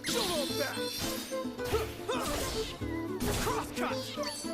Solo back! Crosscut!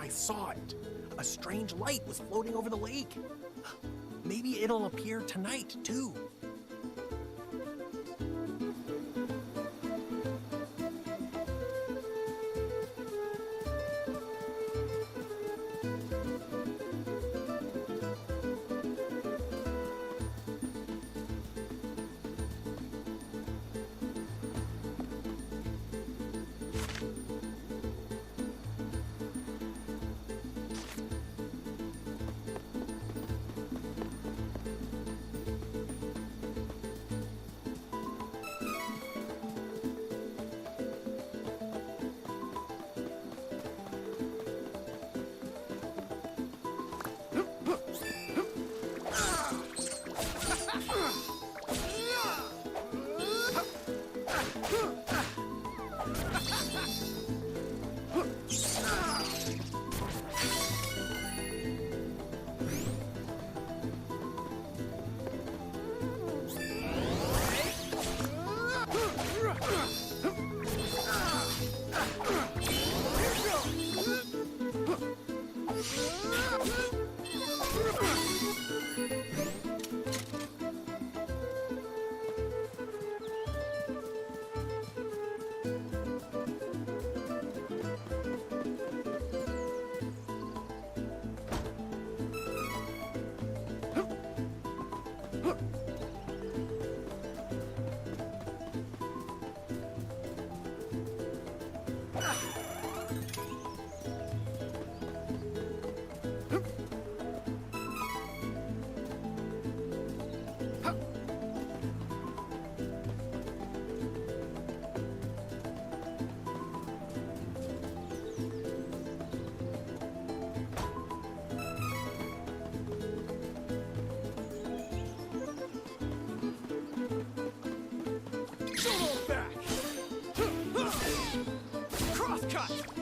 I saw it. A strange light was floating over the lake. Maybe it'll appear tonight, too. Crosscut!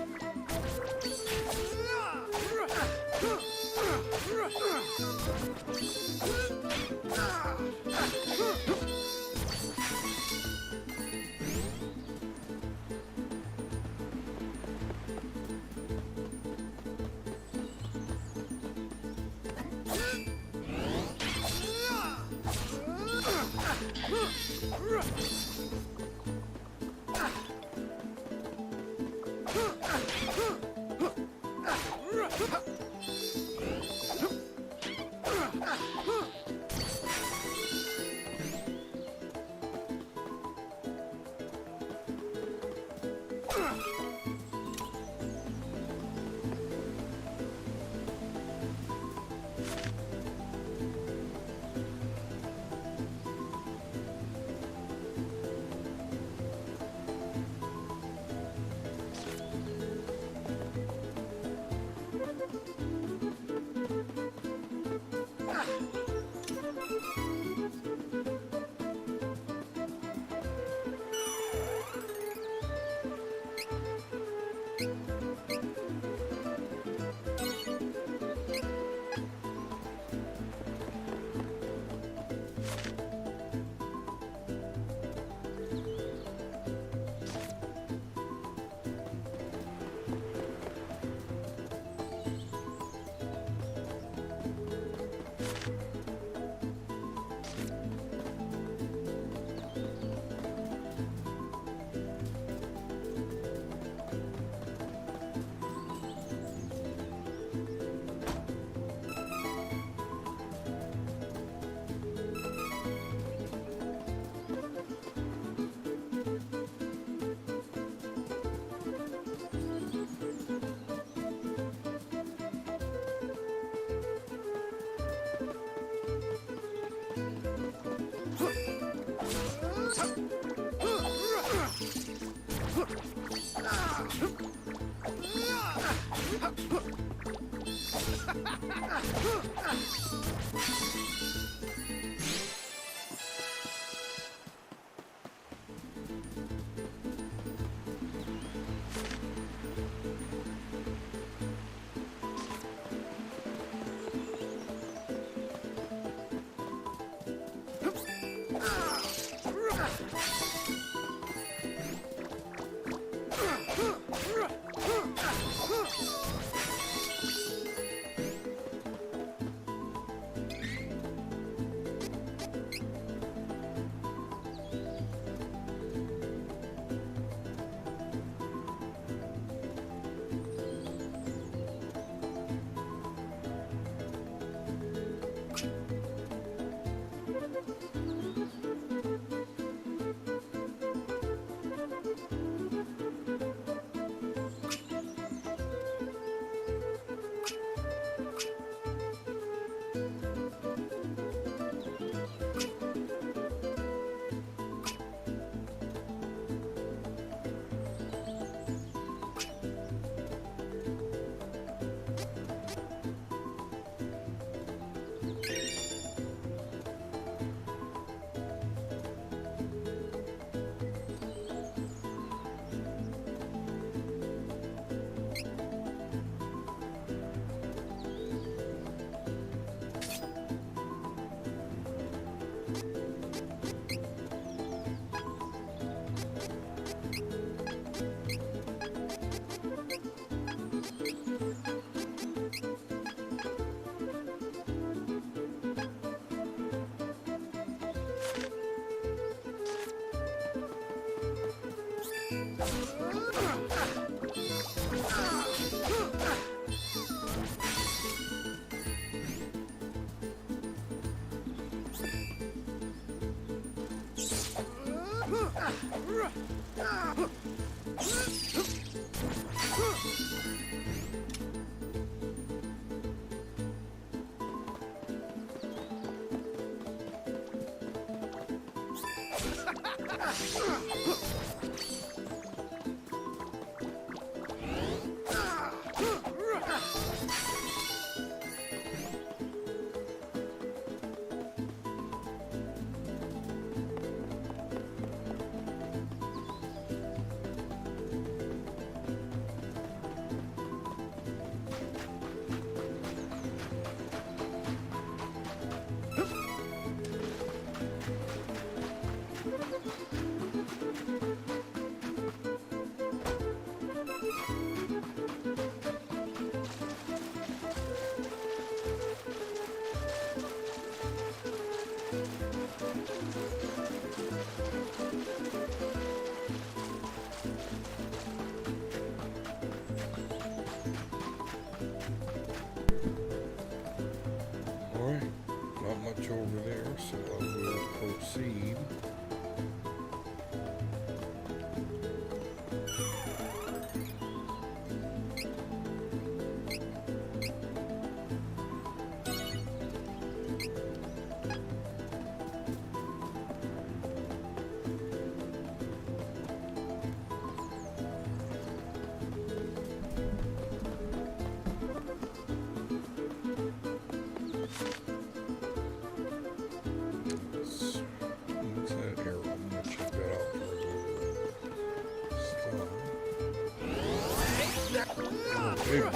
Big whip.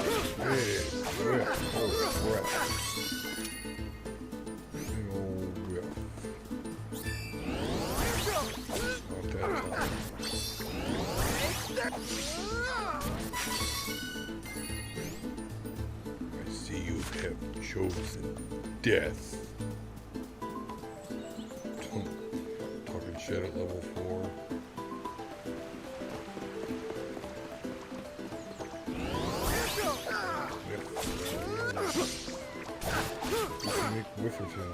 Oh, crap. Big old whip. Not that time. I see you have chosen death. Talking shit at level 4. Nick Wifferton.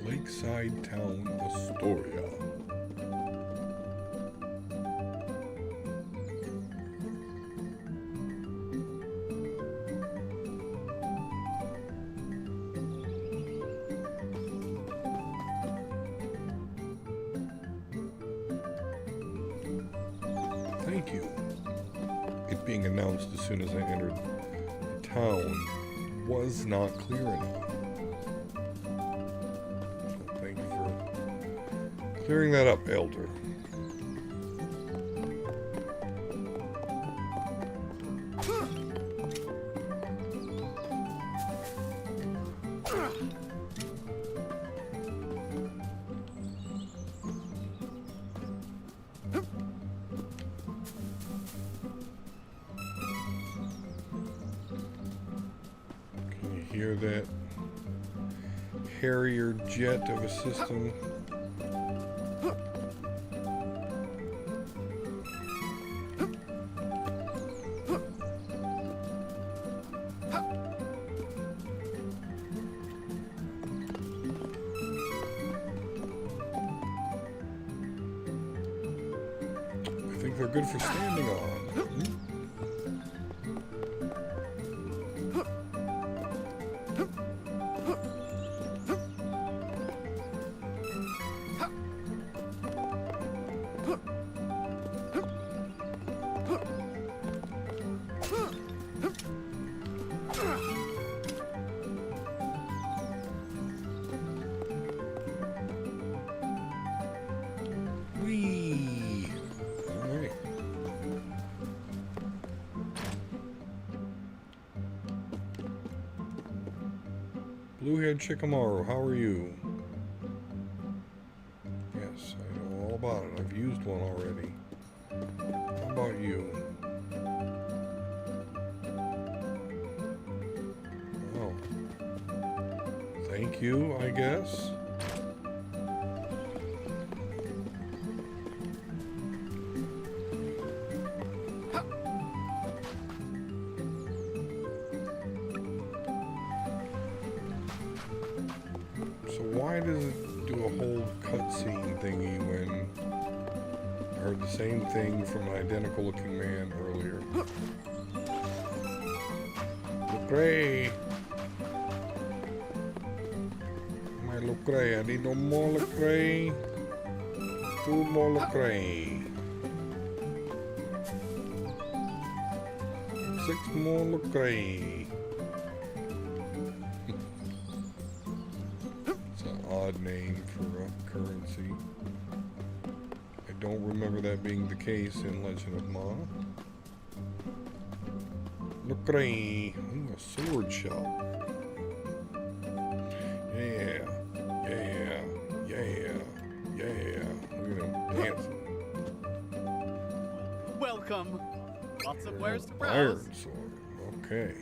Lakeside Town, Astoria. Thank you. It being announced as soon as I entered the town was not clear enough. Clearing that up, Elder. Can you hear that Harrier jet of a system? I think they're good for standing on. Whee! Alright. Bluehead Shikamaru, how are you? Yes, I know all about it. I've used one already. How about you? Oh. Thank you, I guess. So why does it do a whole cutscene thingy when I heard the same thing from an identical looking man earlier? Lucre! My Lucre, I need no more Lucre. 2 more Lucre. 6 more Lucre. Odd name for a currency. I don't remember that being the case in Legend of Mana. Lucre! Ooh, a sword shell. Yeah, yeah, yeah, yeah. Look at him dancing. Welcome Lots of wares to browse. Iron sword. Okay.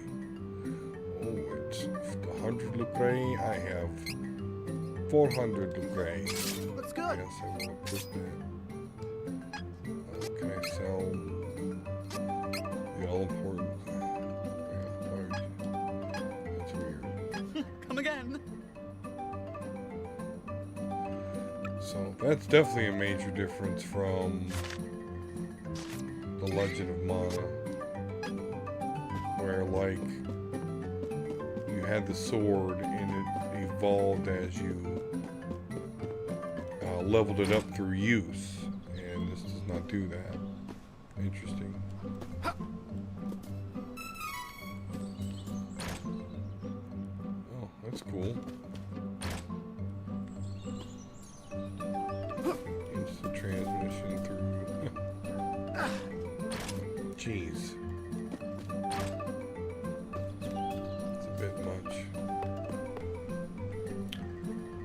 Oh, it's 100 lucre. I have 400 lucre. Looks good. Yes, I will equip that. Can I sell the all important? Yeah, that's weird. Come again. So that's definitely a major difference from the Legend of Mana, where like you had the sword and it evolved as you leveled it up through use, and this does not do that. Interesting. Oh, that's cool. Instant transmission through. Jeez. It's a bit much.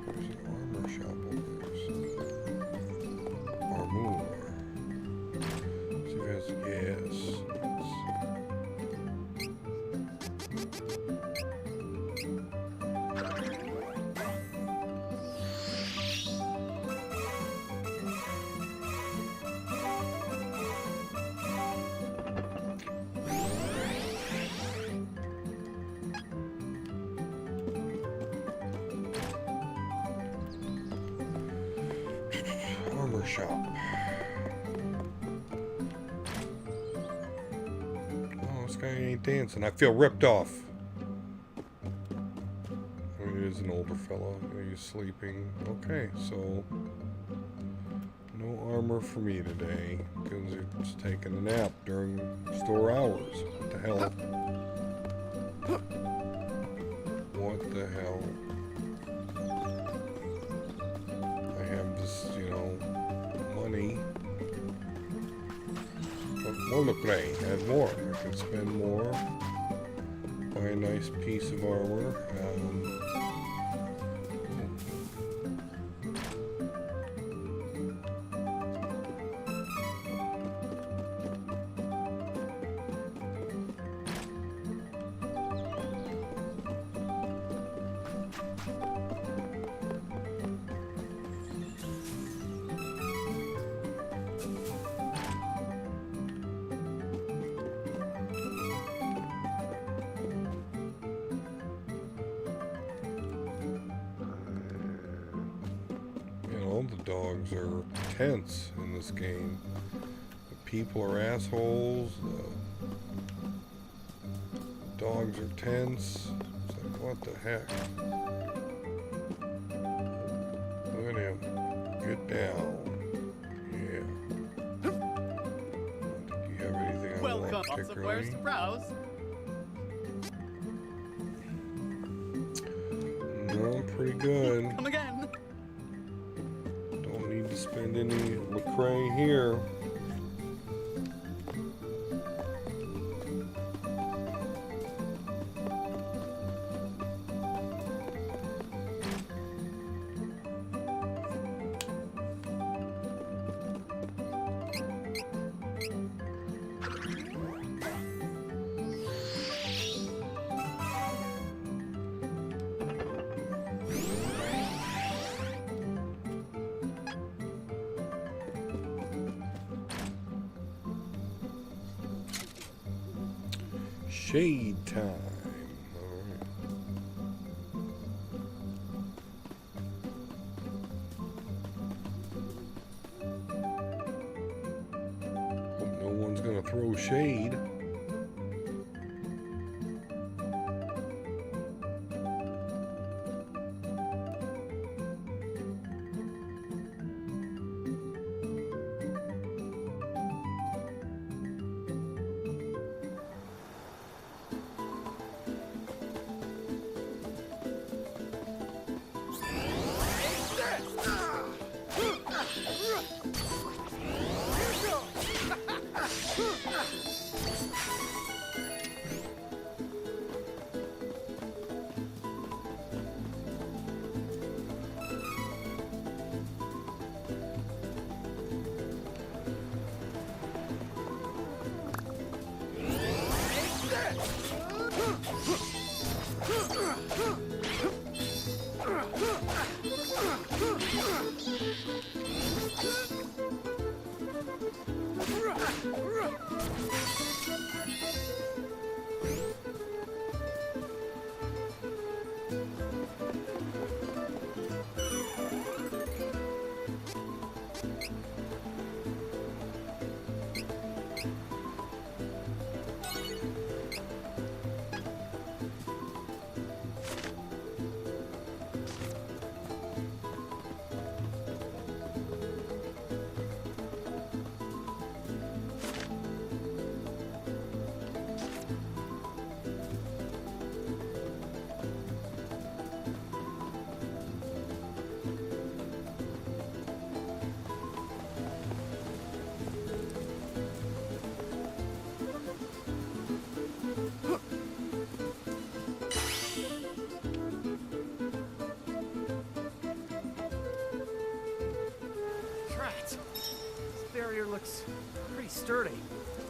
There's an armor shop over there. Armor. See if it has. Yes. Armor shop. Oh, this guy ain't dancing. I feel ripped off. I mean, it is an older fella. He's sleeping. Okay, so no armor for me today because it's taking a nap during store hours. What the hell? What the hell? I have this, you know, money. But more look great. Add more. I can spend more. Buy a nice piece of armor. All the dogs are tense in this game. The people are assholes. The dogs are tense. It's like, what the heck? Look at him. Get down. Yeah. Do you have anything I Welcome. want Lots of wares particularly? to browse. No, I'm pretty good. Come again. Don't need to spend any Lecrae here. Shade time. Alright. Hope no one's gonna throw shade. Drat. This barrier looks pretty sturdy.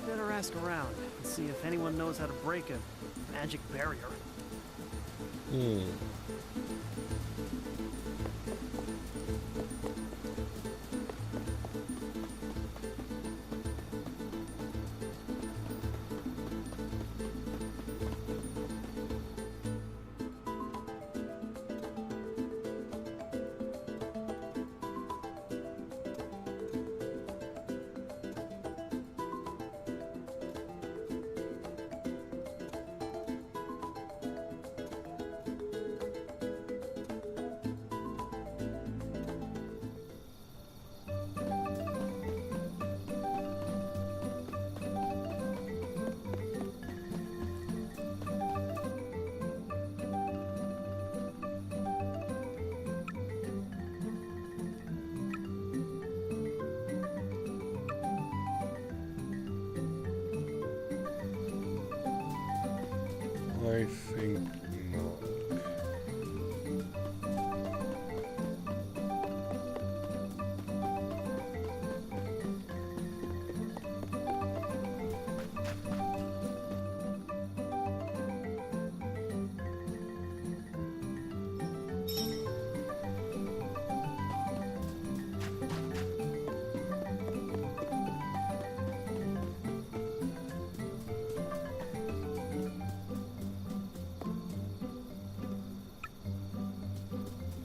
Better ask around and see if anyone knows how to break a magic barrier. Hmm. I think not.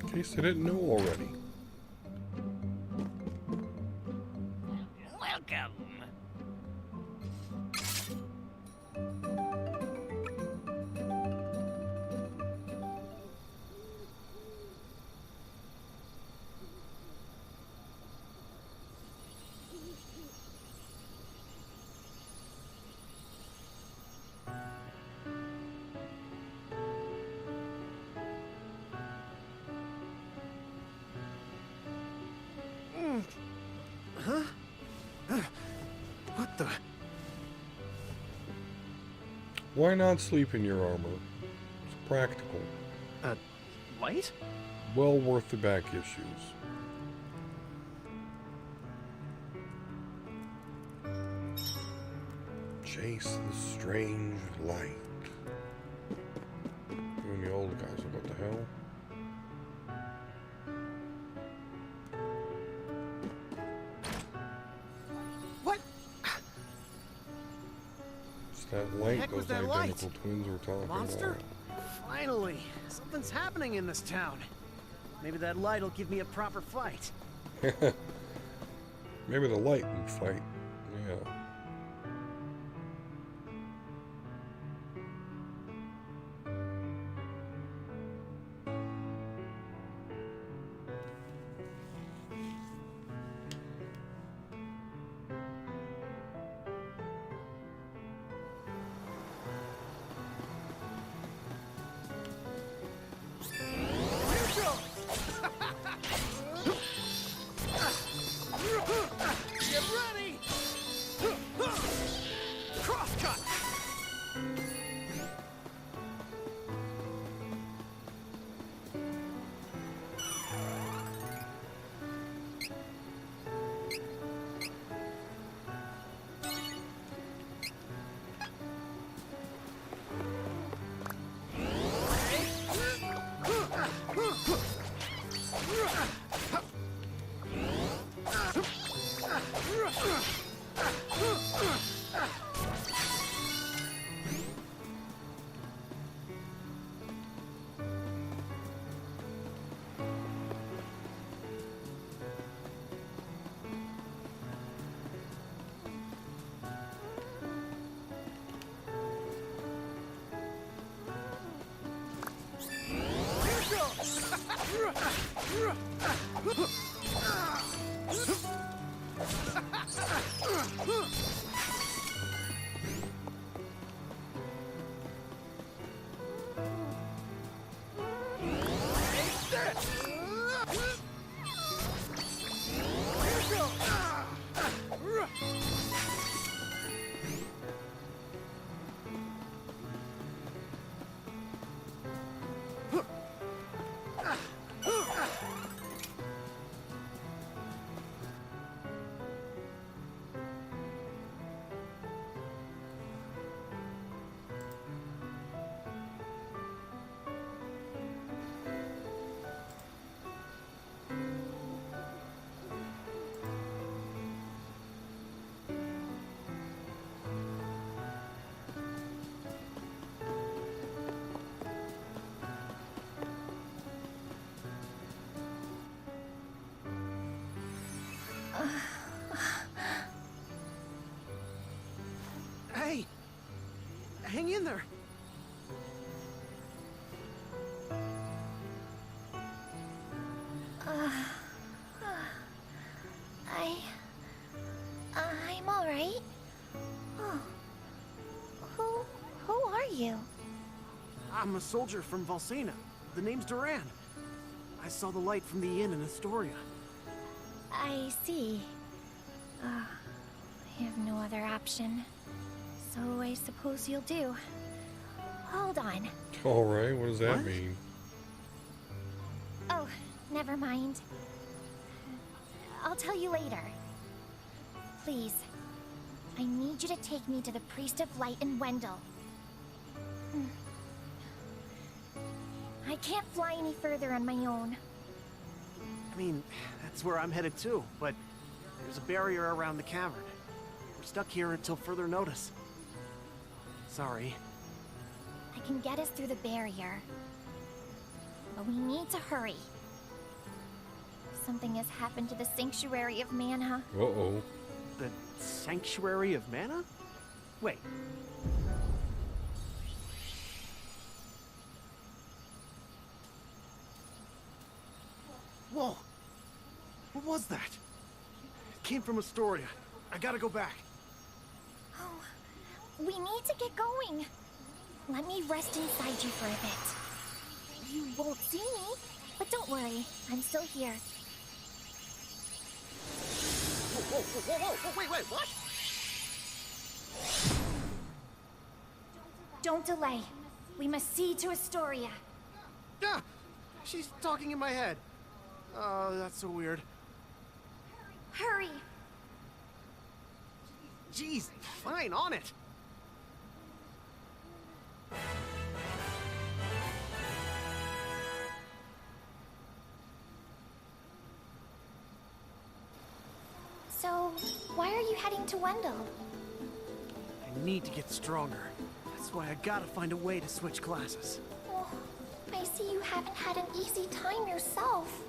In case I didn't know already. Welcome. Huh? What the? Why not sleep in your armor? It's practical. Light? Well worth the back issues. Chase the strange light. You and the old guys, like, what the hell? What? It's that light, heck was those that identical light? twins were talking Monster? Finally, something's happening in this town. Maybe that light'll give me a proper fight. about. Maybe the light would fight. Yeah. Get ready! Hey! Hang in there! I'm all right. Oh. Who are you? I'm a soldier from Valsena. The name's Duran. I saw the light from the inn in Astoria. I see. I have no other option. So I suppose you'll do. Hold on. Alright, what does that What? mean? Oh, never mind. I'll tell you later. Please, I need you to take me to the Priest of Light in Wendell. I can't fly any further on my own. I mean, that's where I'm headed too, but there's a barrier around the cavern. We're stuck here until further notice. Sorry. I can get us through the barrier. But we need to hurry. Something has happened to the Sanctuary of Mana. Uh-oh. The Sanctuary of Mana? Wait. Whoa! What was that? It came from Astoria. I gotta go back. Oh, we need to get going. Let me rest inside you for a bit. You won't see me, but don't worry, I'm still here. Whoa, wait, what? Don't delay. We must see to Astoria. Ah! She's talking in my head. Oh, that's so weird. Hurry! Jeez, fine, on it. So, why are you heading to Wendell? I need to get stronger. That's why I gotta find a way to switch classes. Oh, I see you haven't had an easy time yourself.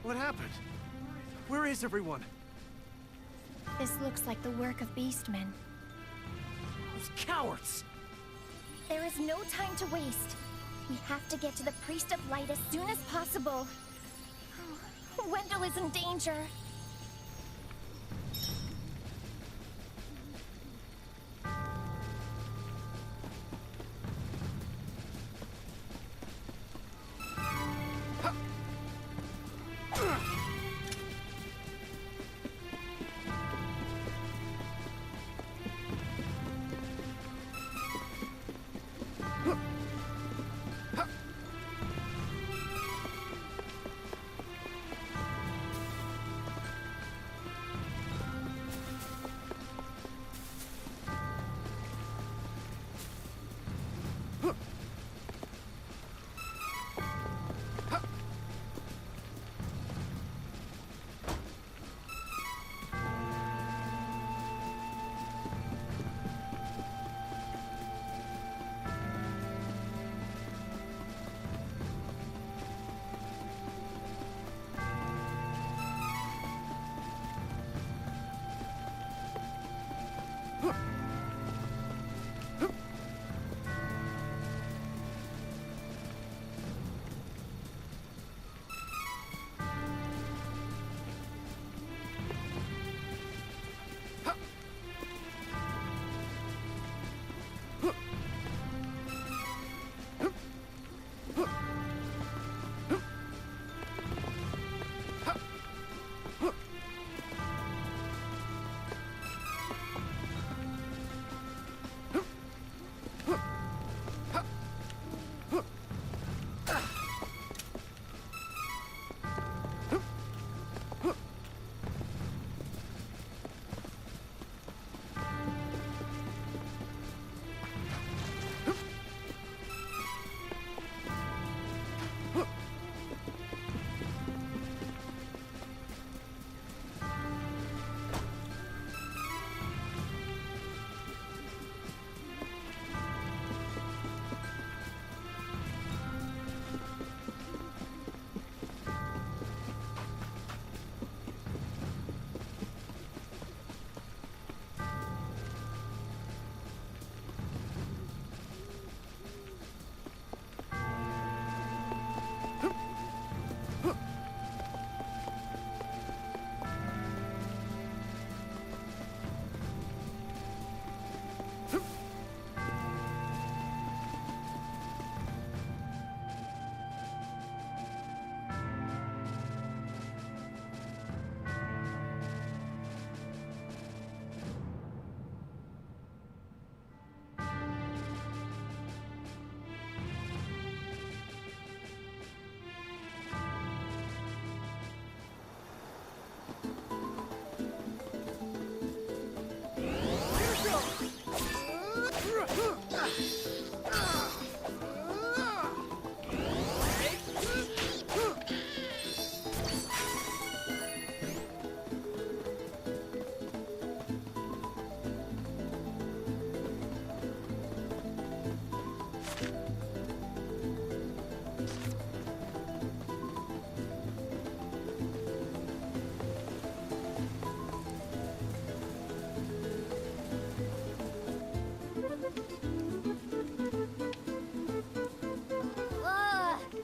What happened? Where is everyone? This looks like the work of Beastmen. Those cowards! There is no time to waste. We have to get to the Priest of Light as soon as possible. Wendell is in danger.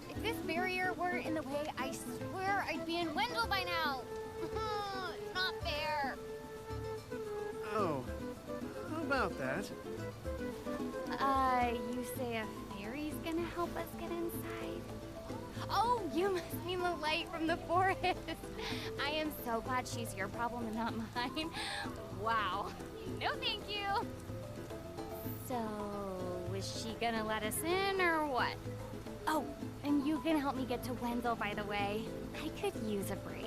If this barrier weren't in the way, I swear I'd be in Wendell by now. It's not fair. Oh, how about that? You say a fairy's gonna help us get inside? Oh, you must mean the light from the forest. I am so glad she's your problem and not mine. Wow. No, thank you. So, is she gonna let us in or what? Oh, and you can help me get to Wendell, by the way. I could use a break.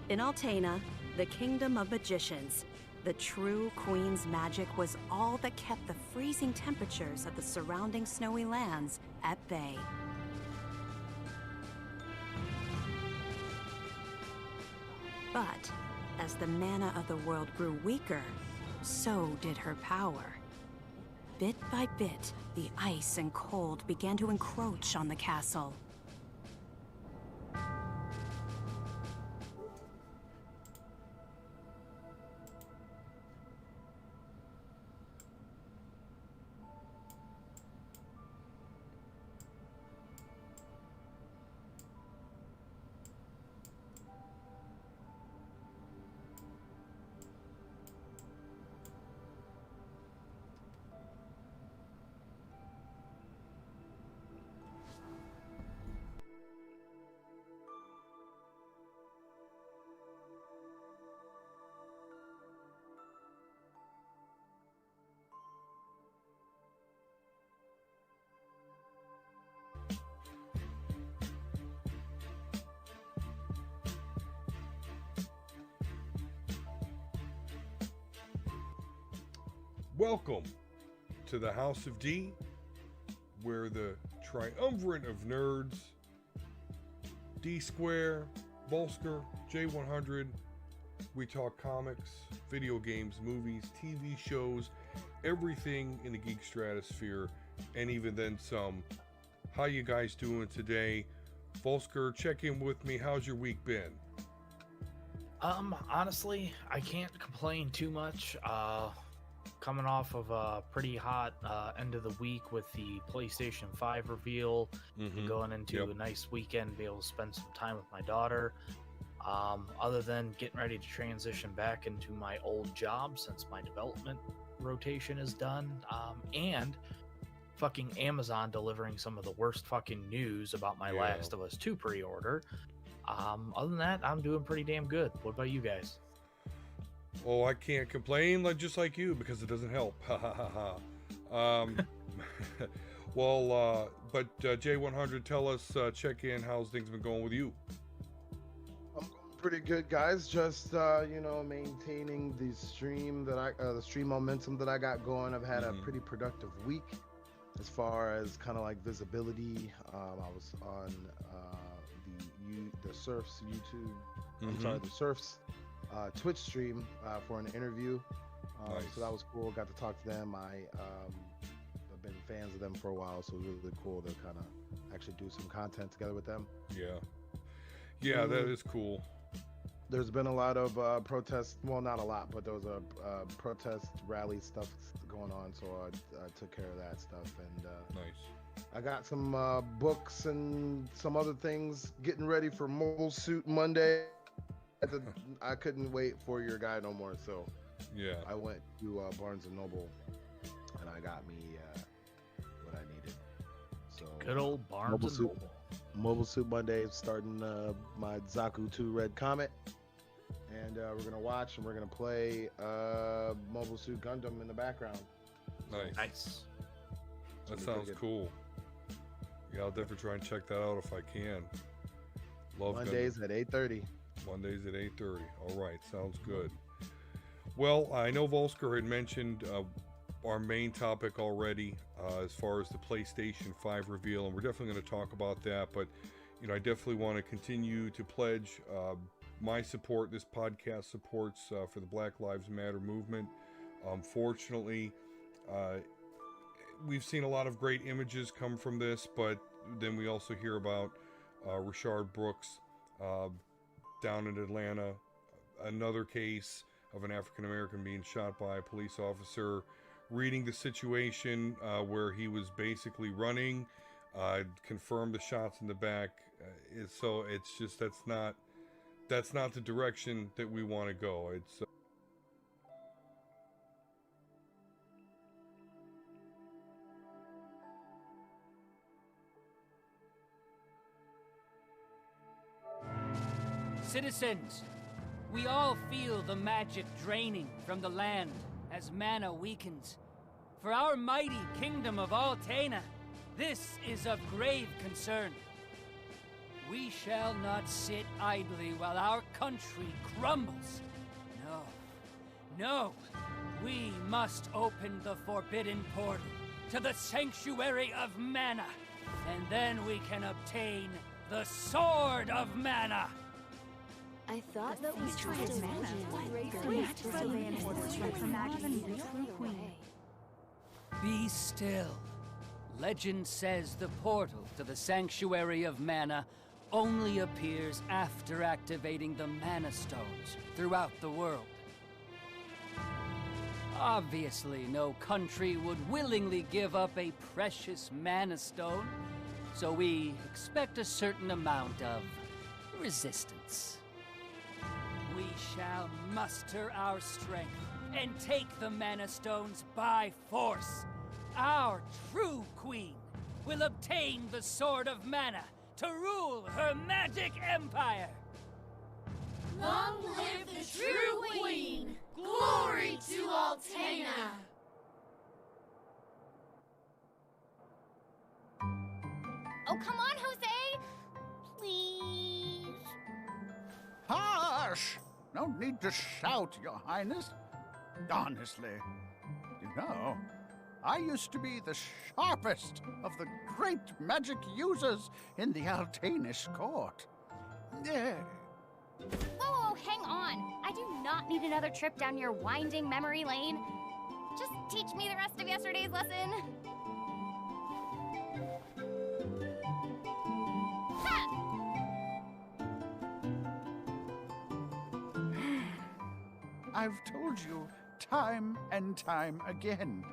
In Altena, the kingdom of magicians, the true queen's magic was all that kept the freezing temperatures of the surrounding snowy lands at bay. But as the mana of the world grew weaker, so did her power. Bit by bit, the ice and cold began to encroach on the castle. Welcome to the House of D, where the triumvirate of nerds, D Square, Volsker, J100, we talk comics, video games, movies, TV shows, everything in the geek stratosphere, and even then some. How you guys doing today? Volsker, check in with me. How's your week been? Honestly, I can't complain too much. Coming off of a pretty hot end of the week with the PlayStation 5 reveal, going into a nice weekend, be able to spend some time with my daughter. Other than getting ready to transition back into my old job since my development rotation is done, and fucking Amazon delivering some of the worst fucking news about my Last of Us 2 pre-order. Other than that, I'm doing pretty damn good. What about you guys? Oh, I can't complain, just like you, because it doesn't help. Ha ha ha ha. Well, but J100, tell us, check in, how's things been going with you? I'm pretty good, guys. Just maintaining the stream the stream momentum that I got going. I've had a pretty productive week as far as kind of like visibility. I was on the Surf's YouTube. I'm sorry, the Surf's Twitch stream for an interview. Nice. So that was cool. Got to talk to them. I've been fans of them for a while, so it was really cool to kind of actually do some content together with them. Yeah, that is cool. There's been a lot of protests. Well, not a lot, but there was a protest rally stuff going on, so I took care of that stuff. And nice. I got some books and some other things getting ready for Mobile Suit Monday. I couldn't wait for your guy no more, so I went to Barnes & Noble and I got me what I needed. So Good old Barnes & Noble. Mobile Suit Monday, starting my Zaku 2 Red Comet, and we're gonna watch and we're gonna play Mobile Suit Gundam in the background. Nice. That sounds cool. Yeah, I'll definitely try and check that out if I can. Love Mondays at 8:30. Mondays at 8:30. All right, sounds good. Well, I know Volsker had mentioned our main topic already as far as the PlayStation 5 reveal, and we're definitely going to talk about that. But I definitely want to continue to pledge my support. This podcast supports for the Black Lives Matter movement. Fortunately, we've seen a lot of great images come from this, but then we also hear about Rayshard Brooks down in Atlanta, another case of an African American being shot by a police officer, reading the situation where he was basically running, confirmed the shots in the back. So it's just that's not the direction that we want to go. It's Citizens, we all feel the magic draining from the land as mana weakens. For our mighty kingdom of Altena, this is of grave concern. We shall not sit idly while our country crumbles. No, we must open the forbidden portal to the Sanctuary of Mana, and then we can obtain the Sword of Mana. I thought that we tried to Be still. Legend says the portal to the Sanctuary of Mana only appears after activating the Mana Stones throughout the world. Obviously, no country would willingly give up a precious Mana Stone, so we expect a certain amount of resistance. We shall muster our strength and take the Mana Stones by force. Our true queen will obtain the Sword of Mana to rule her magic empire. Long live the true queen! Glory to Altena! Oh, come on, Jose! Please. Hush! No need to shout, Your Highness. Honestly, you no. I used to be the sharpest of the great magic users in the Altanish court. Whoa, hang on. I do not need another trip down your winding memory lane. Just teach me the rest of yesterday's lesson. Ha! I've told you time and time again.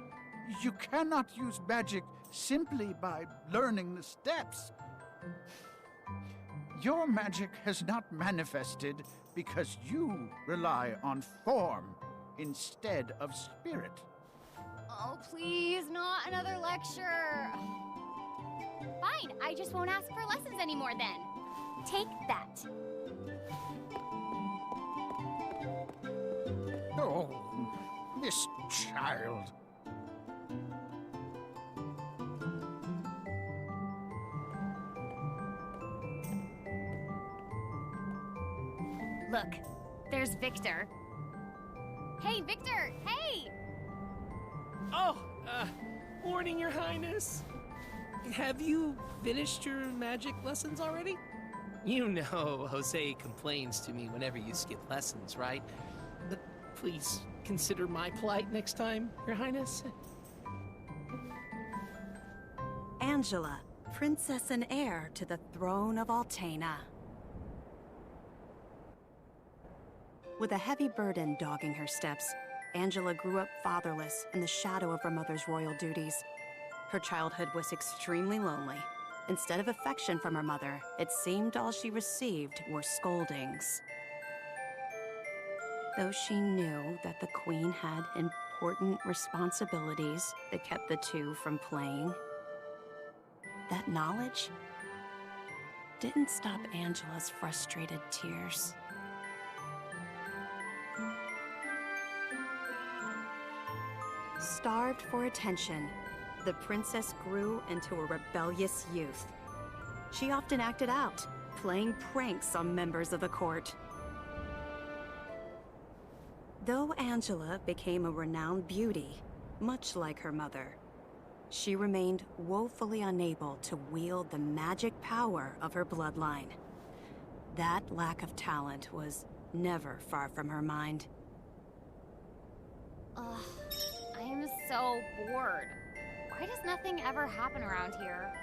You cannot use magic simply by learning the steps. Your magic has not manifested because you rely on form instead of spirit. Oh, please, not another lecture. Fine, I just won't ask for lessons anymore then. Take that. Oh, this child. Look, there's Victor. Hey, Victor, hey! Oh, morning, Your Highness. Have you finished your magic lessons already? You know Jose complains to me whenever you skip lessons, right? But please consider my plight next time, Your Highness. Angela, princess and heir to the throne of Altena. With a heavy burden dogging her steps, Angela grew up fatherless in the shadow of her mother's royal duties. Her childhood was extremely lonely. Instead of affection from her mother, it seemed all she received were scoldings. Though she knew that the queen had important responsibilities that kept the two from playing, that knowledge didn't stop Angela's frustrated tears. Starved for attention, the princess grew into a rebellious youth. She often acted out, playing pranks on members of the court. Though Angela became a renowned beauty, much like her mother, she remained woefully unable to wield the magic power of her bloodline. That lack of talent was never far from her mind. Ugh, I am so bored. Why does nothing ever happen around here?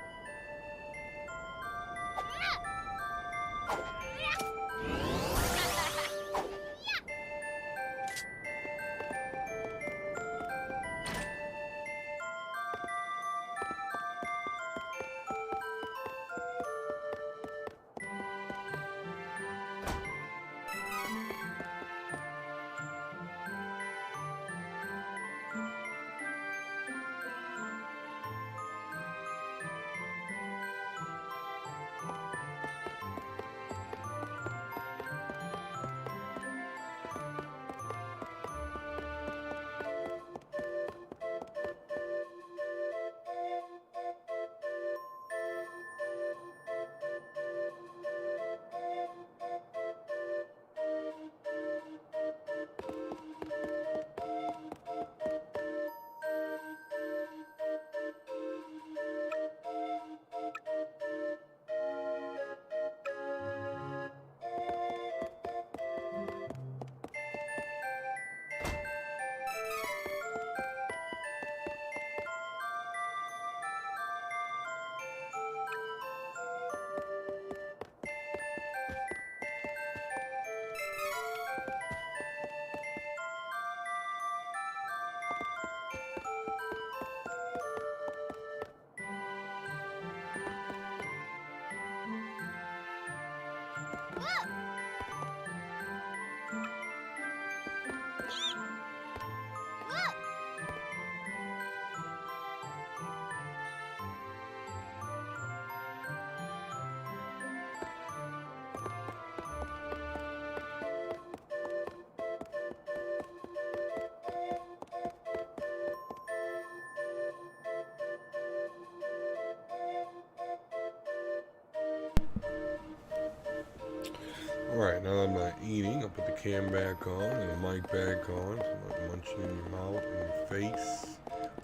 Alright, now that I'm not eating, I'll put the cam back on and the mic back on. So I'm not munching in your mouth, in your face,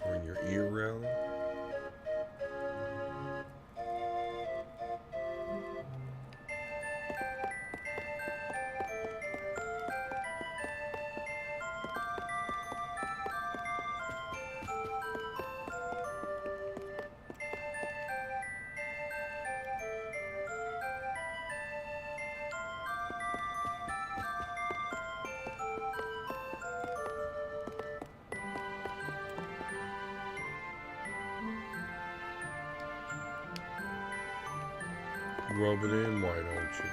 or in your ear, rather. Rub it in, why don't you?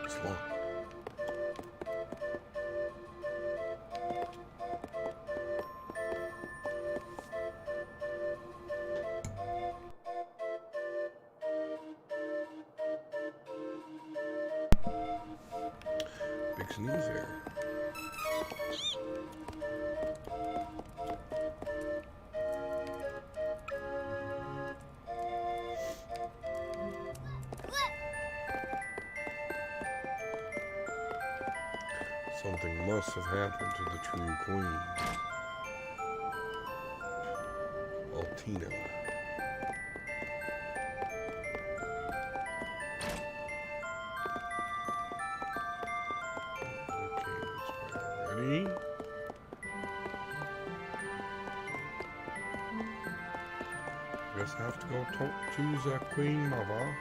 It's long. Big sneeze there. Something must have happened to the true queen. Altina. Ready? Guess I have to go talk to the Queen Mother.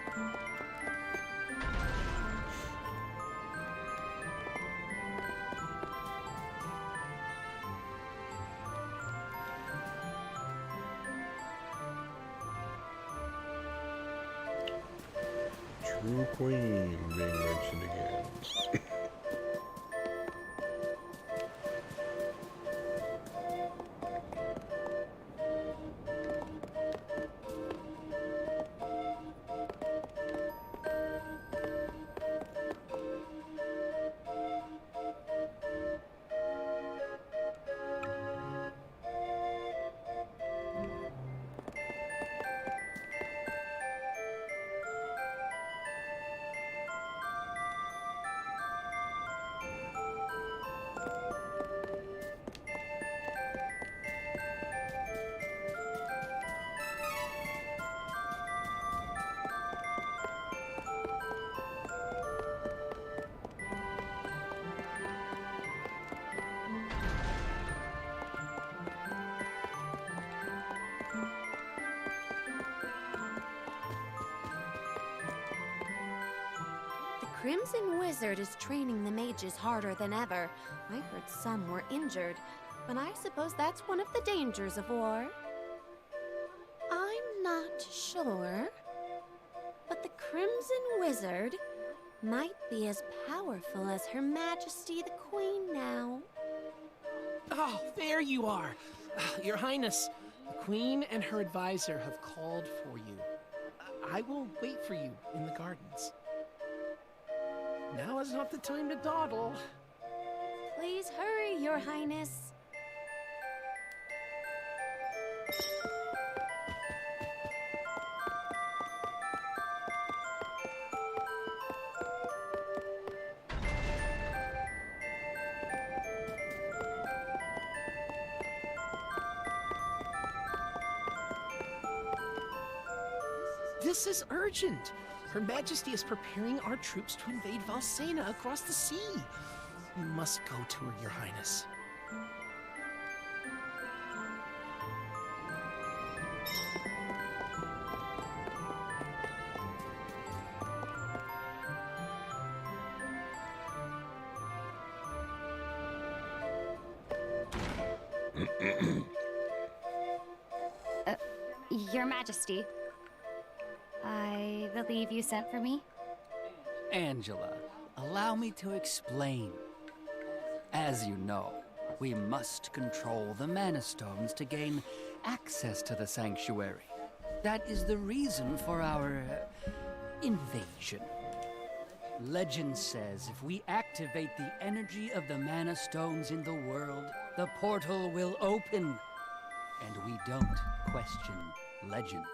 True Queen being mentioned again. Crimson Wizard is training the mages harder than ever. I heard some were injured, but I suppose that's one of the dangers of war. I'm not sure, but the Crimson Wizard might be as powerful as Her Majesty the Queen now. Oh, there you are. Your Highness, the Queen and her advisor have called for you. I will wait for you in the gardens. Now is not the time to dawdle. Please hurry, Your Highness. This is urgent. Her Majesty is preparing our troops to invade Valsena across the sea. We must go to her, Your Highness. Your Majesty, I believe you sent for me? Angela, allow me to explain. As you know, we must control the Mana Stones to gain access to the sanctuary. That is the reason for our invasion. Legend says if we activate the energy of the mana stones in the world, the portal will open. And we don't question legend.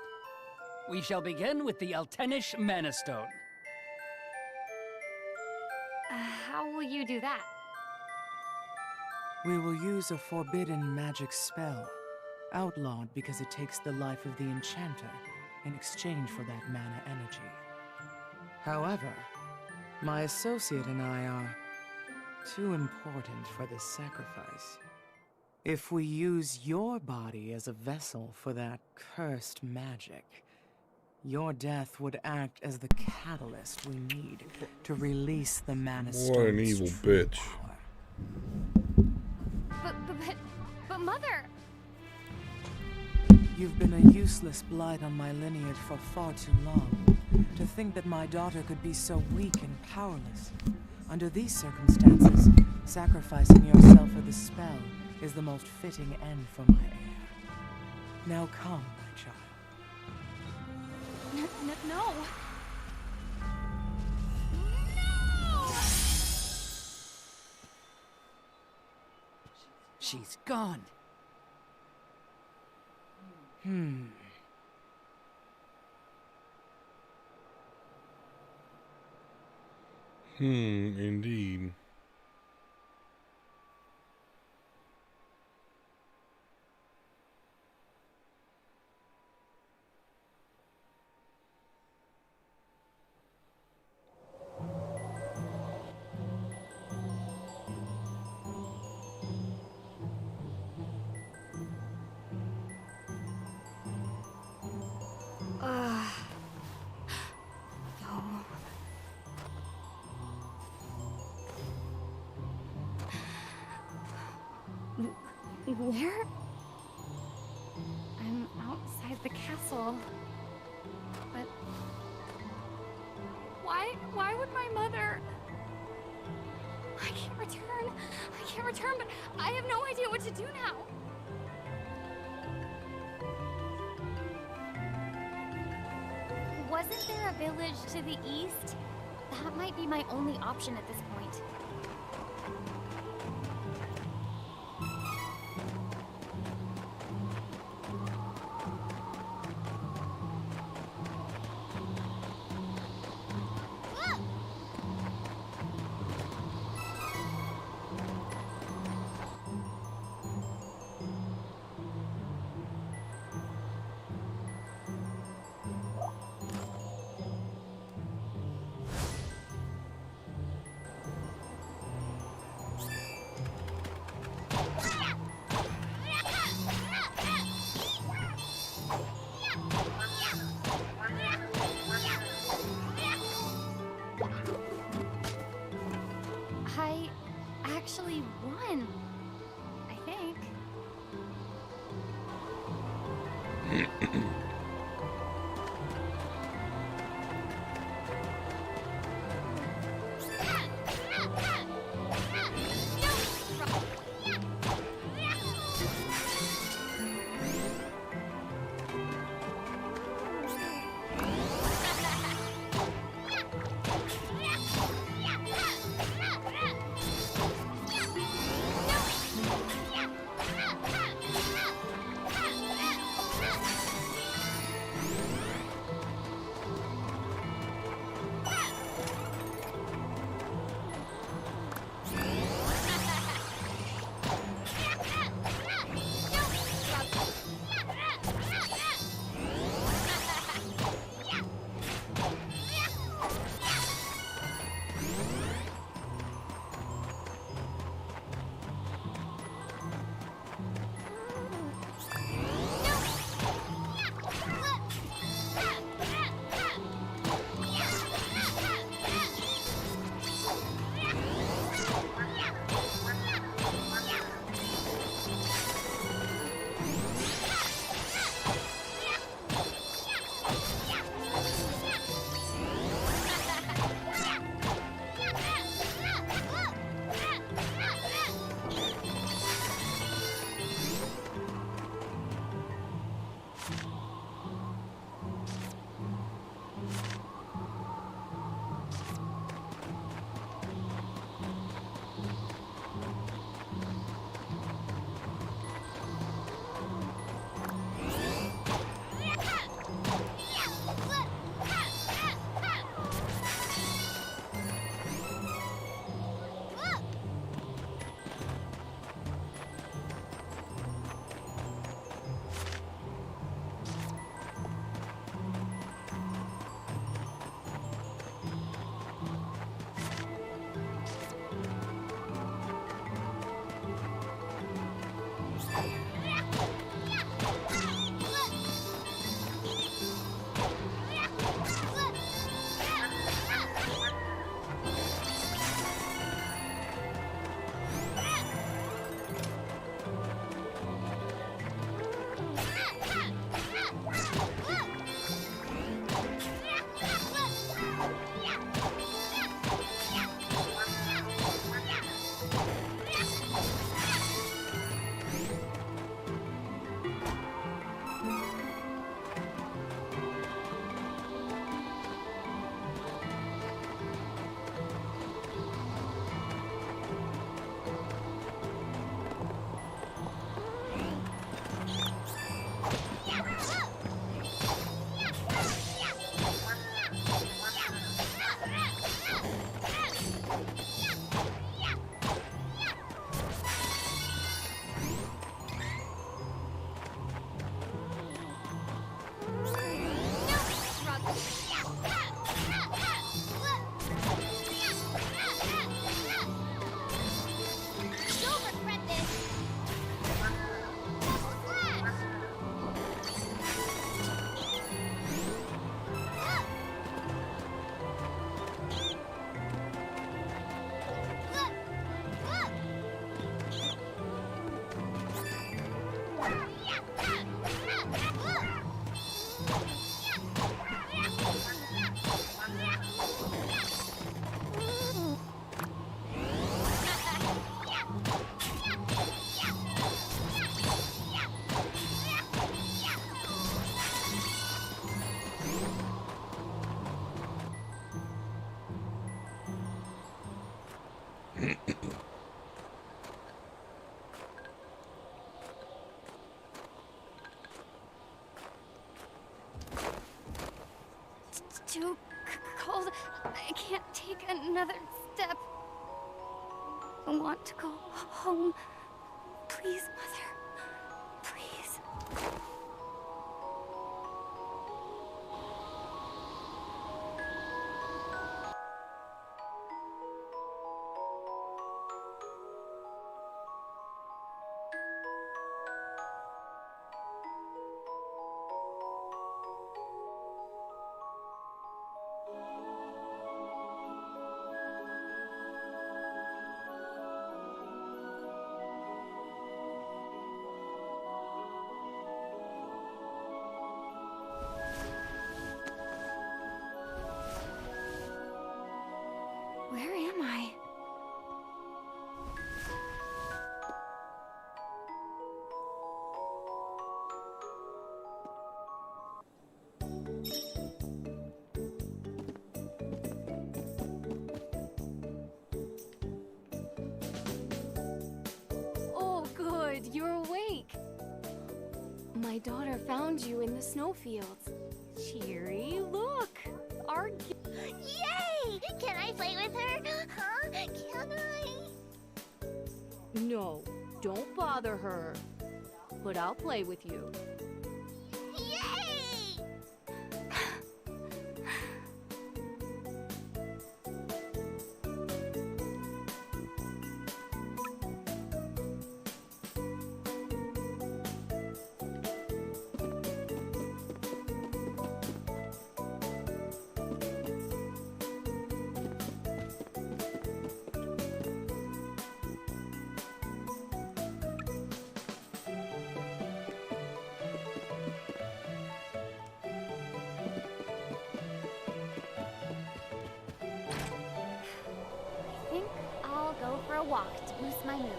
We shall begin with the Altenish Mana Stone. How will you do that? We will use a forbidden magic spell, outlawed because it takes the life of the enchanter in exchange for that mana energy. However, my associate and I are too important for this sacrifice. If we use your body as a vessel for that cursed magic, your death would act as the catalyst we need to release the mana stone's What an evil bitch. But Mother! You've been a useless blight on my lineage for far too long. To think that my daughter could be so weak and powerless. Under these circumstances, sacrificing yourself for the spell is the most fitting end for my heir. Now come, my child. No! She's gone. Indeed. Where? I'm outside the castle. But why would my mother? I can't return, but I have no idea what to do now. Wasn't there a village to the east? That might be my only option at this point. I actually won, I think. cold. I can't take another step. I want to go home. Please, Mother. Please. Where am I? Oh, good. You're awake. My daughter found you in the snowfields. Cheery, look. Our Yay! Can I play with her? Huh? Can I? No, don't bother her. But I'll play with you. Yay! I think I'll go for a walk to boost my mood.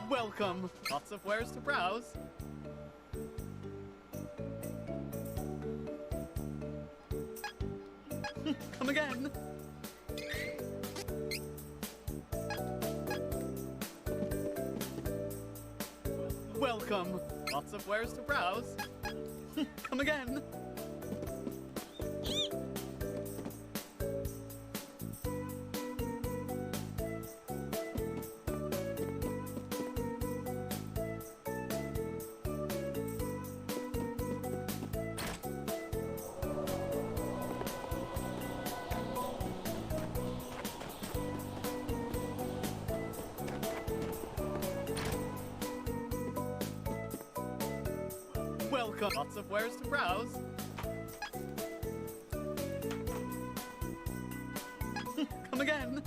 Welcome. Lots of wares to browse. Come again. Welcome. Lots of wares to browse. Come again. Welcome. Lots of wares to browse. Come again.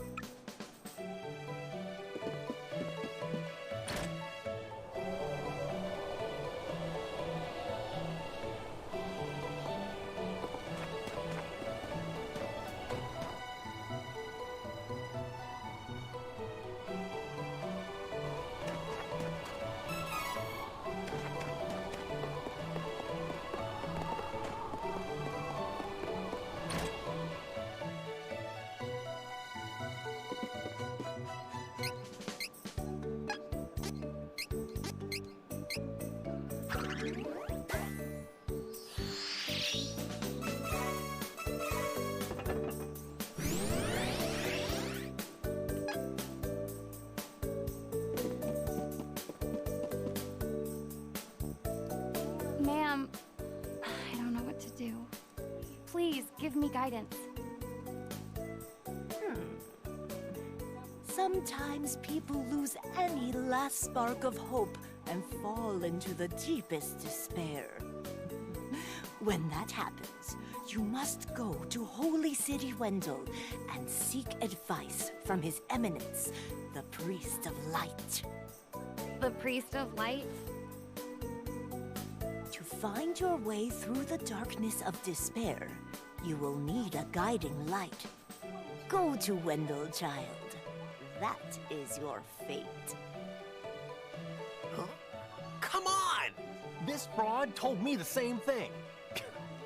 Ma'am, I don't know what to do. Please give me guidance. Sometimes people lose any last spark of hope and fall into the deepest despair. When that happens, you must go to Holy City Wendell and seek advice from His Eminence, the Priest of Light. The Priest of Light? To find your way through the darkness of despair, you will need a guiding light. Go to Wendell, child. That is your fate. Huh? Come on! This fraud told me the same thing.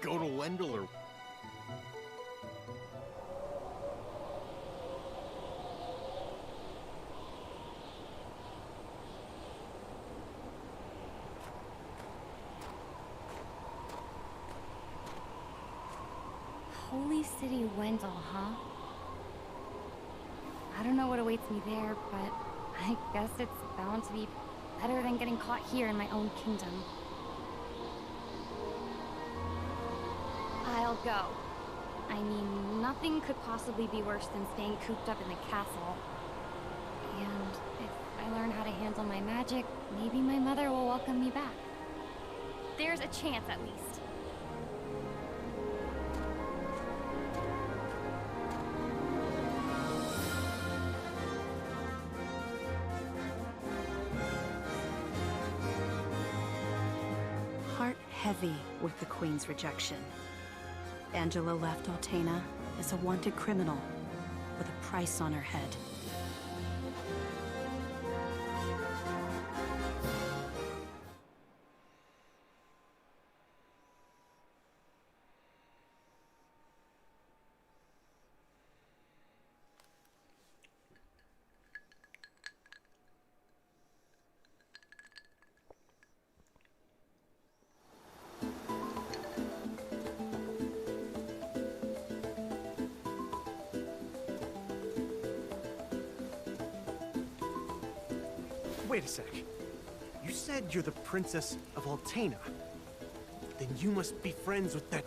Go to Wendell or Elendil, huh? I don't know what awaits me there, but I guess it's bound to be better than getting caught here in my own kingdom. I'll go. I mean, nothing could possibly be worse than staying cooped up in the castle. And if I learn how to handle my magic, maybe my mother will welcome me back. There's a chance, at least. Heart heavy with the Queen's rejection, Angela left Altena as a wanted criminal with a price on her head. Wait a sec. You said you're the Princess of Altena. Then you must be friends with that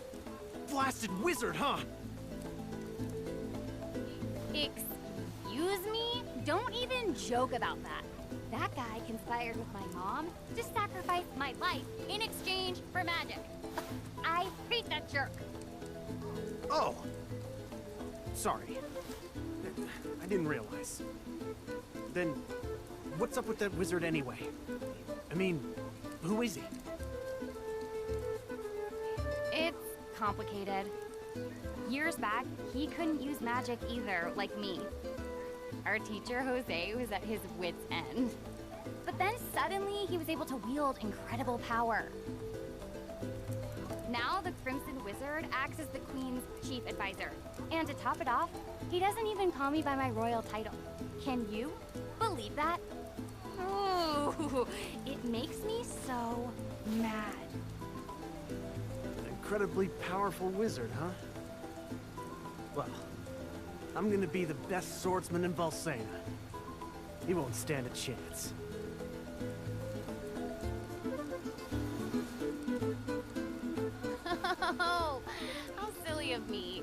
blasted wizard, huh? Excuse me? Don't even joke about that. That guy conspired with my mom to sacrifice my life in exchange for magic. I hate that jerk. Oh! Sorry. I didn't realize. Then, what's up with that wizard anyway? I mean, who is he? It's complicated. Years back, he couldn't use magic either, like me. Our teacher, Jose, was at his wit's end. But then suddenly, he was able to wield incredible power. Now, the Crimson Wizard acts as the Queen's chief advisor. And to top it off, he doesn't even call me by my royal title. Can you believe that? Ooh, it makes me so mad. An incredibly powerful wizard, huh? Well, I'm gonna be the best swordsman in Valsena. He won't stand a chance. Oh, how silly of me.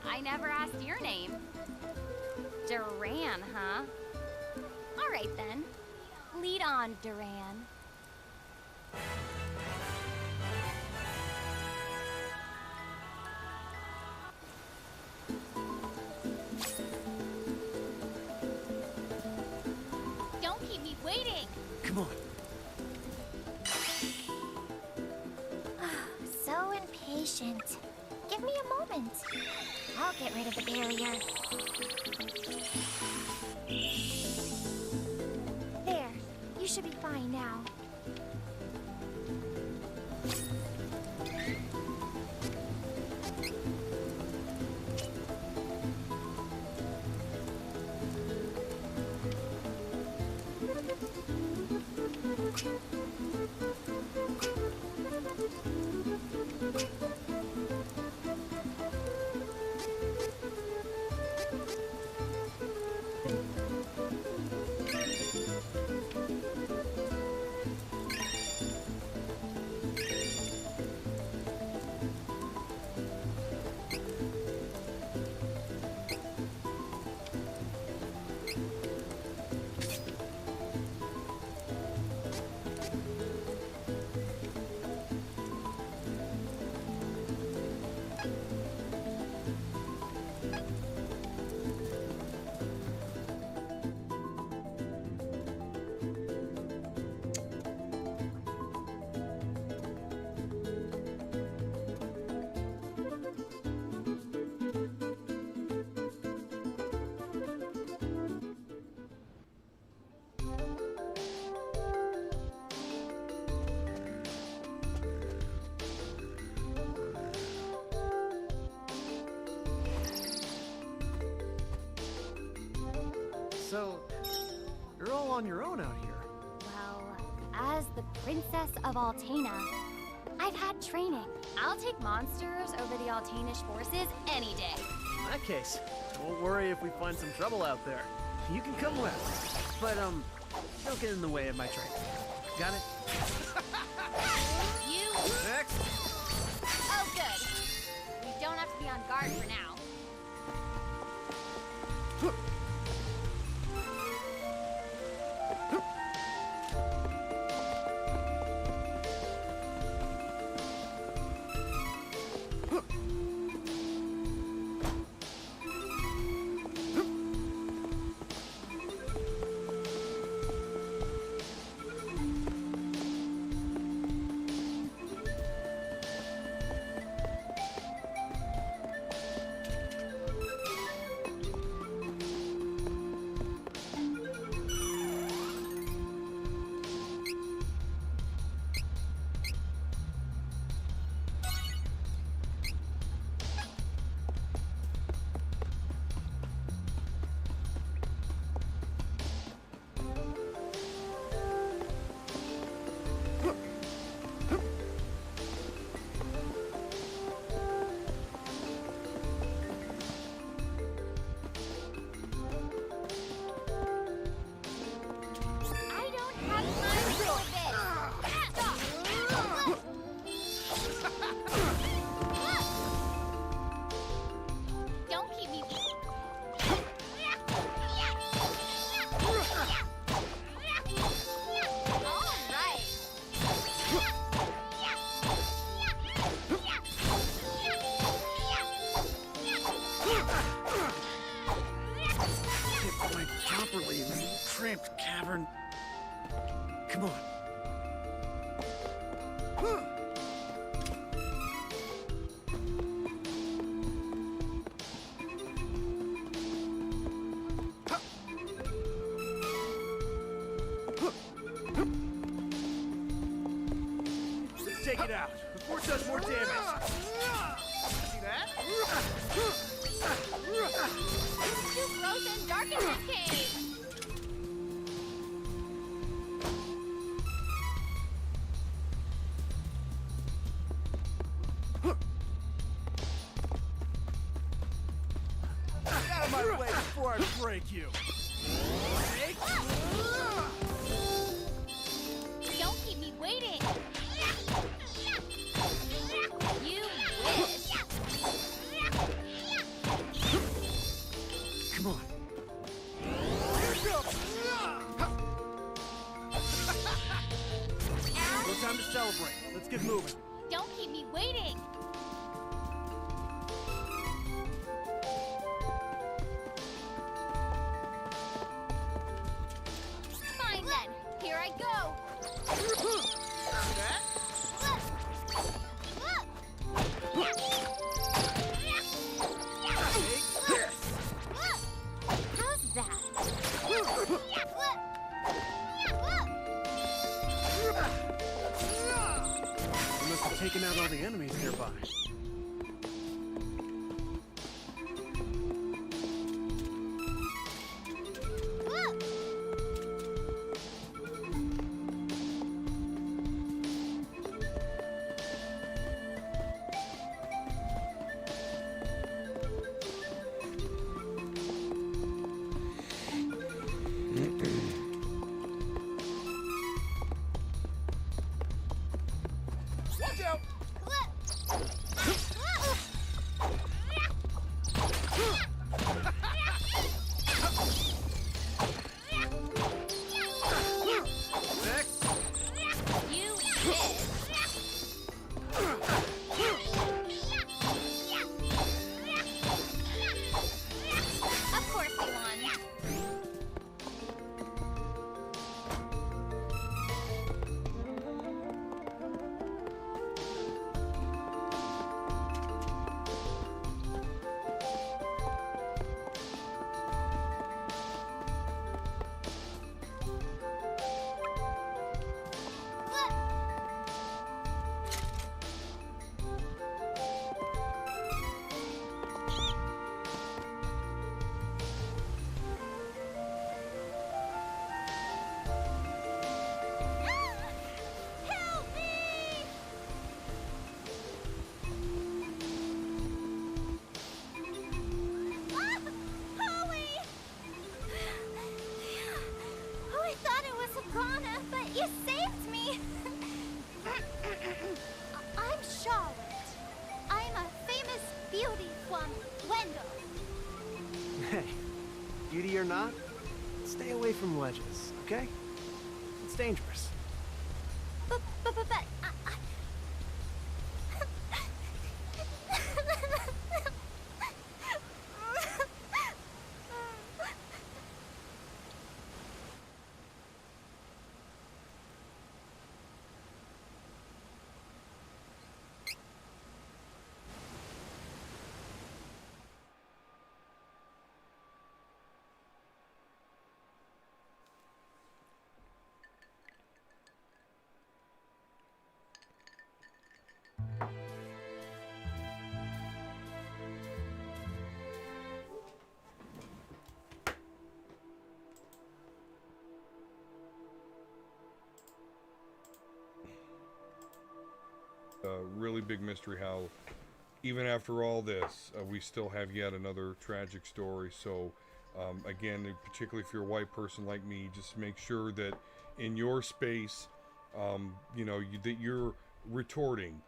I never asked your name. Duran, huh? All right then. Lead on, Duran. Don't keep me waiting. Come on. So impatient. Give me a moment. I'll get rid of the barrier. There. You should be fine now. So, you're all on your own out here. Well, as the Princess of Altena, I've had training. I'll take monsters over the Altenish forces any day. that case, don't worry if we find some trouble out there. You can come with. But, don't get in the way of my training. Got it? You... Next! Oh, good. We don't have to be on guard for now. Properly in this cramped cavern. Come on. Let's take it out before it does more damage. See that? It's too frozen dark in this cave. Get out of my way before I break you. Don't keep me waiting. You wish. Come on. No time to celebrate. Let's get moving. Don't keep me waiting. Fine then. Here I go. How's that? We must have taken out all the enemies nearby. Watch out! You wish. Of course you won. You saved me! I'm Charlotte. I'm a famous beauty from Wendell. Hey, beauty or not, stay away from ledges, okay? It's dangerous. But Really big mystery how, even after all this, we still have yet another tragic story. So, again, particularly if you're a white person like me, just make sure that in your space, you know, that you're retorting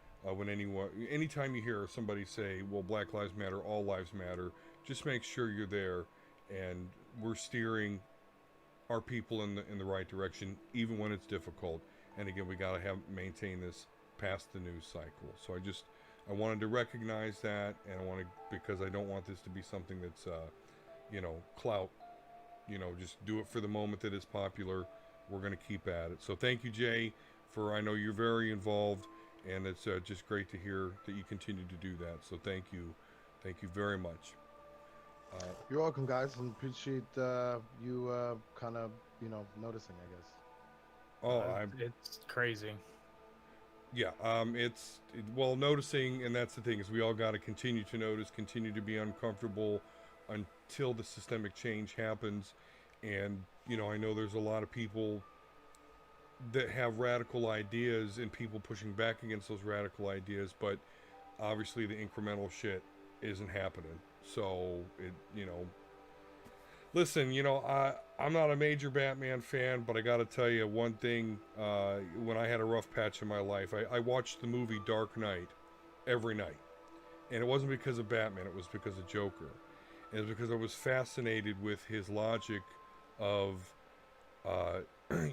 anytime you hear somebody say, well, Black Lives Matter, all lives matter, just make sure you're there and we're steering our people in the right direction, even when it's difficult. And again, we got to maintain this past the news cycle. So I wanted to recognize that, and because I don't want this to be something that's you know, clout, you know, just do it for the moment that is popular. We're going to keep at it. So thank you, Jay, I know you're very involved, and it's just great to hear that you continue to do that. So thank you very much. You're welcome, guys, and appreciate you kind of, you know, noticing, I guess. Oh, it's crazy. Yeah, well, noticing, and that's the thing, is we all got to continue to notice, continue to be uncomfortable until the systemic change happens. And, you know, I know there's a lot of people that have radical ideas and people pushing back against those radical ideas, but obviously the incremental shit isn't happening. So, you know, listen, you know, I'm not a major Batman fan, but I got to tell you one thing. When I had a rough patch in my life, I watched the movie Dark Knight every night. And it wasn't because of Batman, it was because of Joker. And it was because I was fascinated with his logic of,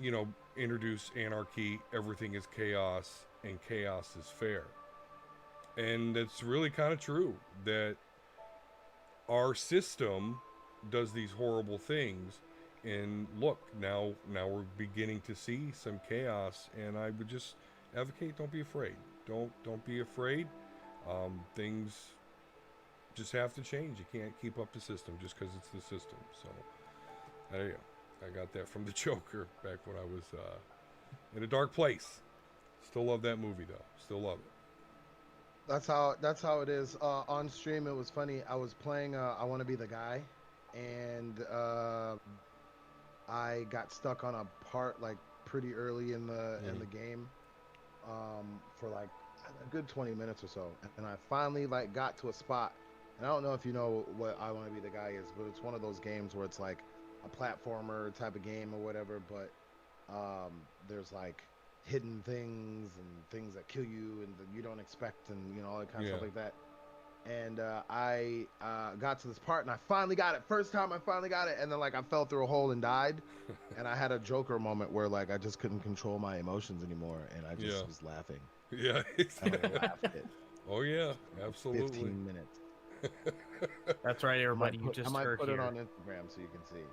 you know, introduce anarchy, everything is chaos, and chaos is fair. And it's really kind of true that our system does these horrible things, and look, now we're beginning to see some chaos, and I would just advocate, don't be afraid. Don't be afraid. Things just have to change. You can't keep up the system just because it's the system. So there you go. I got that from the Joker back when I was in a dark place. Still love that movie though. Still love it. That's how it is. On stream, it was funny. I was playing I Want to Be the Guy, and I got stuck on a part like pretty early in the game, for like a good 20 minutes or so, and I finally like got to a spot. And I don't know if you know what I Want to Be the Guy is, but it's one of those games where it's like a platformer type of game or whatever, but there's like hidden things and things that kill you and that you don't expect, and you know, all that kind of stuff like that. And I got to this part, and I finally got it. First time I finally got it, and then like I fell through a hole and died. And I had a Joker moment where like I just couldn't control my emotions anymore, and I just was laughing. Yeah. And I laughed it. Oh yeah, absolutely. 15 minutes. That's right, everybody. I might put it on Instagram so you can see.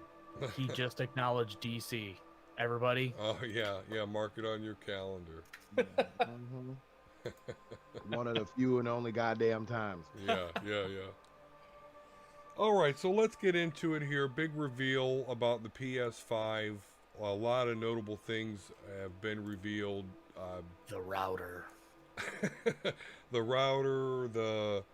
He just acknowledged DC. Everybody. Oh yeah, mark it on your calendar. One of the few and only goddamn times. Yeah. All right, so let's get into it here. Big reveal about the PS5. A lot of notable things have been revealed. The router. The router, the,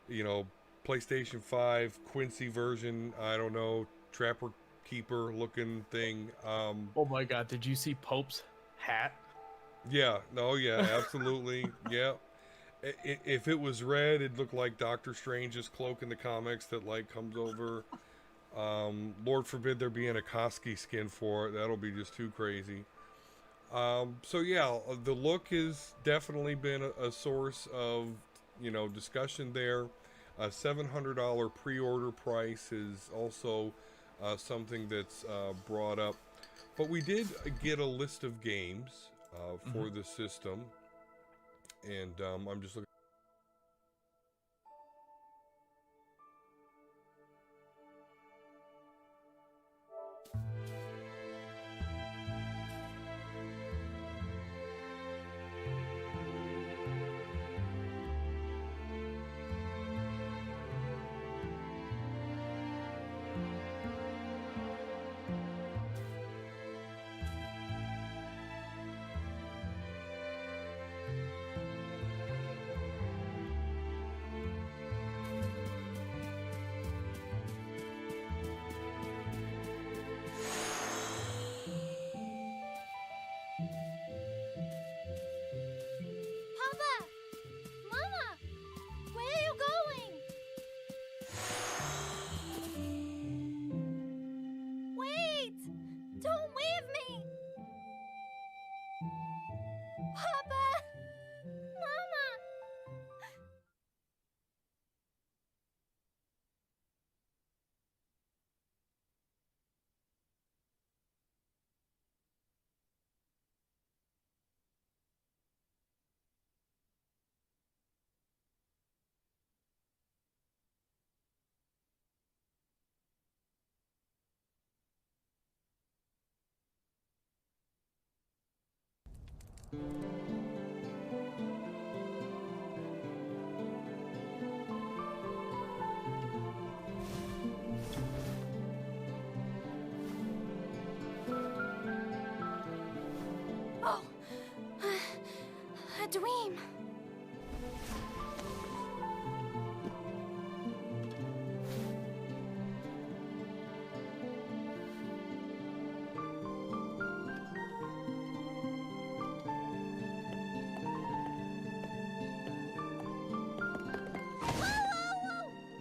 you know, PlayStation 5 Quincy version, I don't know, Trapper Keeper looking thing. Oh my god, did you see Pope's hat? Yeah, absolutely. Yeah. If it was red, it'd look like Doctor Strange's cloak in the comics that like comes over. Lord forbid there be an Akatsuki skin for it. That'll be just too crazy. So yeah, the look has definitely been a source of, you know, discussion there. A $700 pre-order price is also something that's brought up. But we did get a list of games for the system, and I'm just looking. Papa! Mama! Where are you going? Wait! Don't leave me! Papa! Mama! Oh! A dream!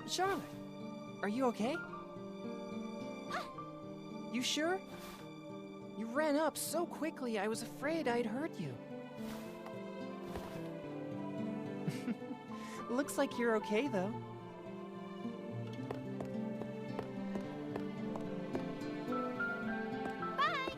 Charlotte, are you okay? You sure? You ran up so quickly, I was afraid I'd hurt you. Looks like you're okay, though. Bye!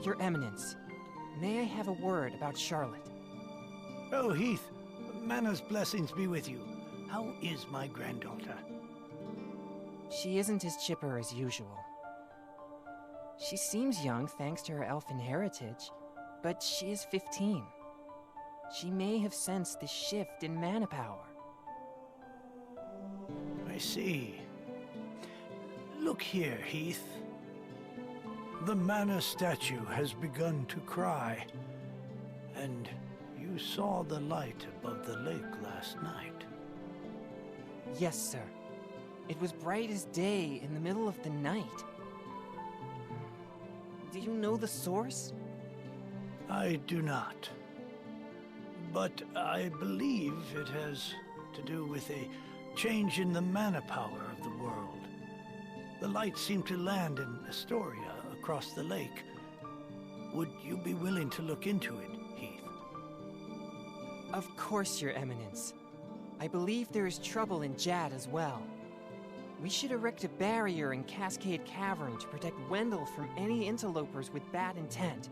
Your Eminence, may I have a word about Charlotte? Oh, Heath, Mana's blessings be with you. How is my granddaughter? She isn't as chipper as usual. She seems young thanks to her elfin heritage, but she is 15. She may have sensed the shift in mana power. I see. Look here, Heath. The mana statue has begun to cry, and you saw the light above the lake last night. Yes, sir. It was bright as day in the middle of the night. Do you know the source? I do not. But I believe it has to do with a change in the mana power of the world. The light seemed to land in Astoria, across the lake. Would you be willing to look into it, Heath? Of course, Your Eminence. I believe there is trouble in Jad as well. We should erect a barrier in Cascade Cavern to protect Wendell from any interlopers with bad intent.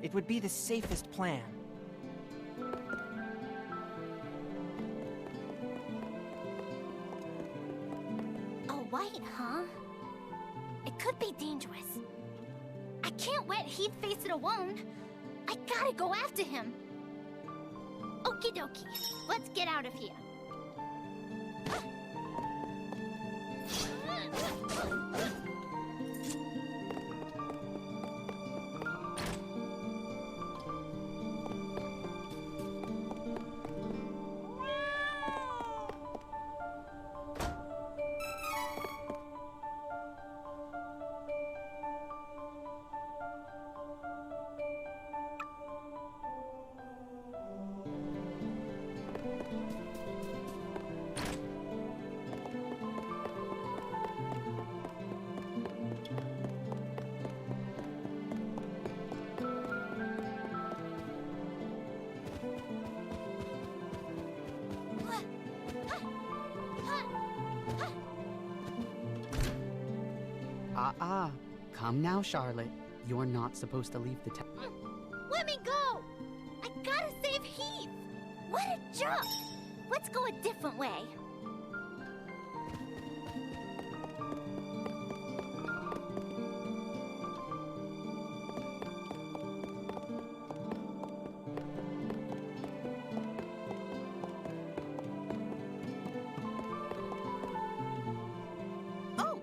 It would be the safest plan. A white, huh? It could be dangerous. I can't let Heath face it alone. I gotta go after him. Okie dokie, let's get out of here. Come now, Charlotte. You're not supposed to leave the town. Let me go! I gotta save Heath! What a jerk! Let's go a different way. Oh!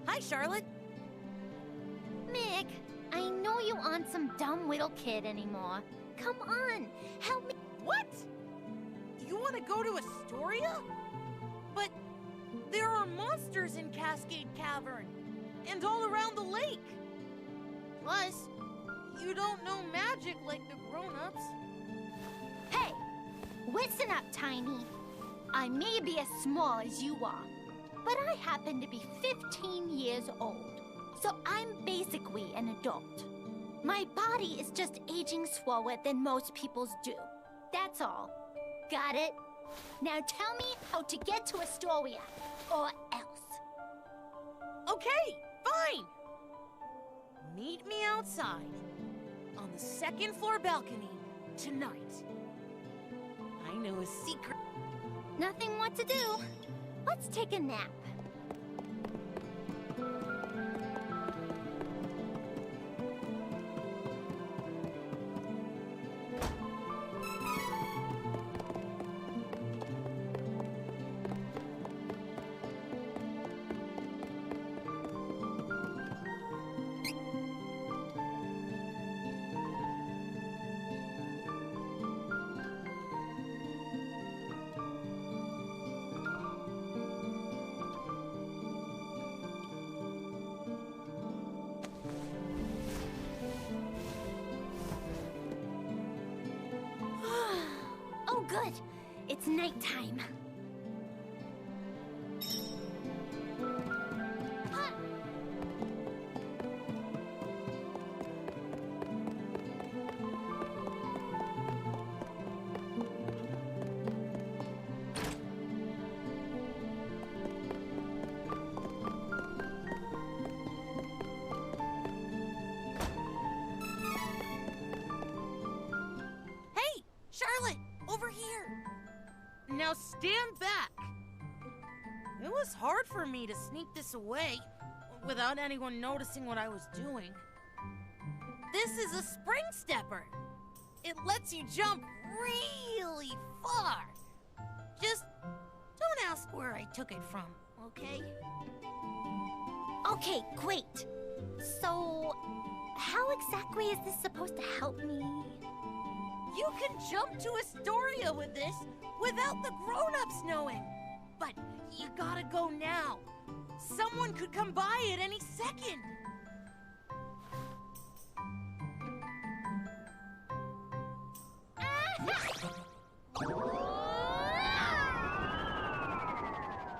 Hi, Charlotte. Mick, I know you aren't some dumb little kid anymore. Come on, help me. What? You want to go to Astoria? But there are monsters in Cascade Cavern and all around the lake. Plus, you don't know magic like the grown-ups. Hey, listen up, Tiny. I may be as small as you are, but I happen to be 15 years old. So I'm basically an adult. My body is just aging slower than most people's do. That's all. Got it? Now tell me how to get to Astoria, or else. Okay, fine. Meet me outside on the second floor balcony tonight. I know a secret. Nothing what to do. Let's take a nap. Oh, good. It's nighttime. Hey, Charlotte, over here. Now stand back. It was hard for me to sneak this away without anyone noticing what I was doing. This is a spring stepper. It lets you jump really far. Just don't ask where I took it from, okay? Okay, great. So, how exactly is this supposed to help me? You can jump to Astoria with this without the grown-ups knowing. But you gotta go now. Someone could come by at any second.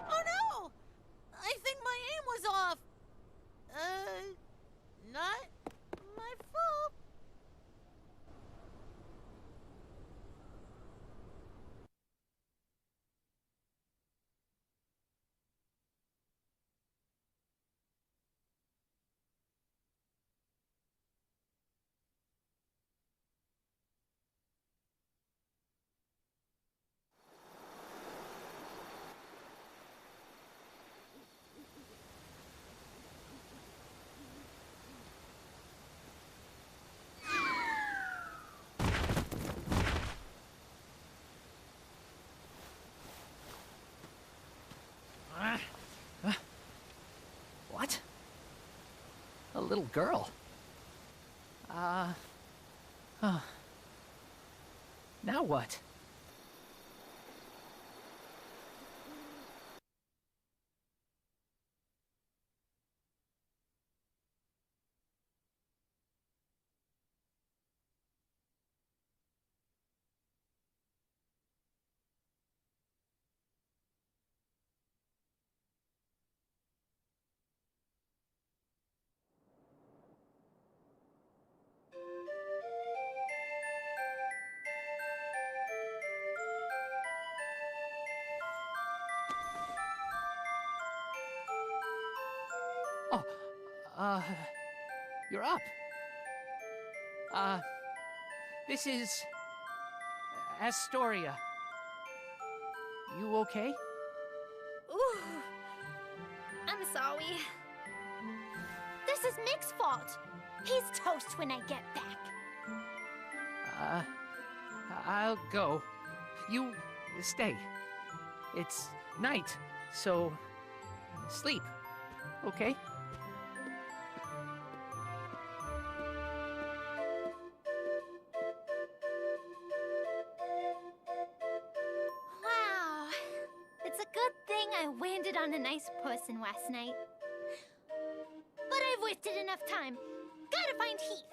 Oh no! I think my aim was off. Not my fault. What? A little girl? Now what? You're up. This is Astoria. You okay? Ooh. I'm sorry. This is Mick's fault. He's toast when I get back. I'll go. You stay. It's night, so sleep, okay? Wow. It's a good thing I landed on a nice person last night. But I've wasted enough time. Gotta find Heath.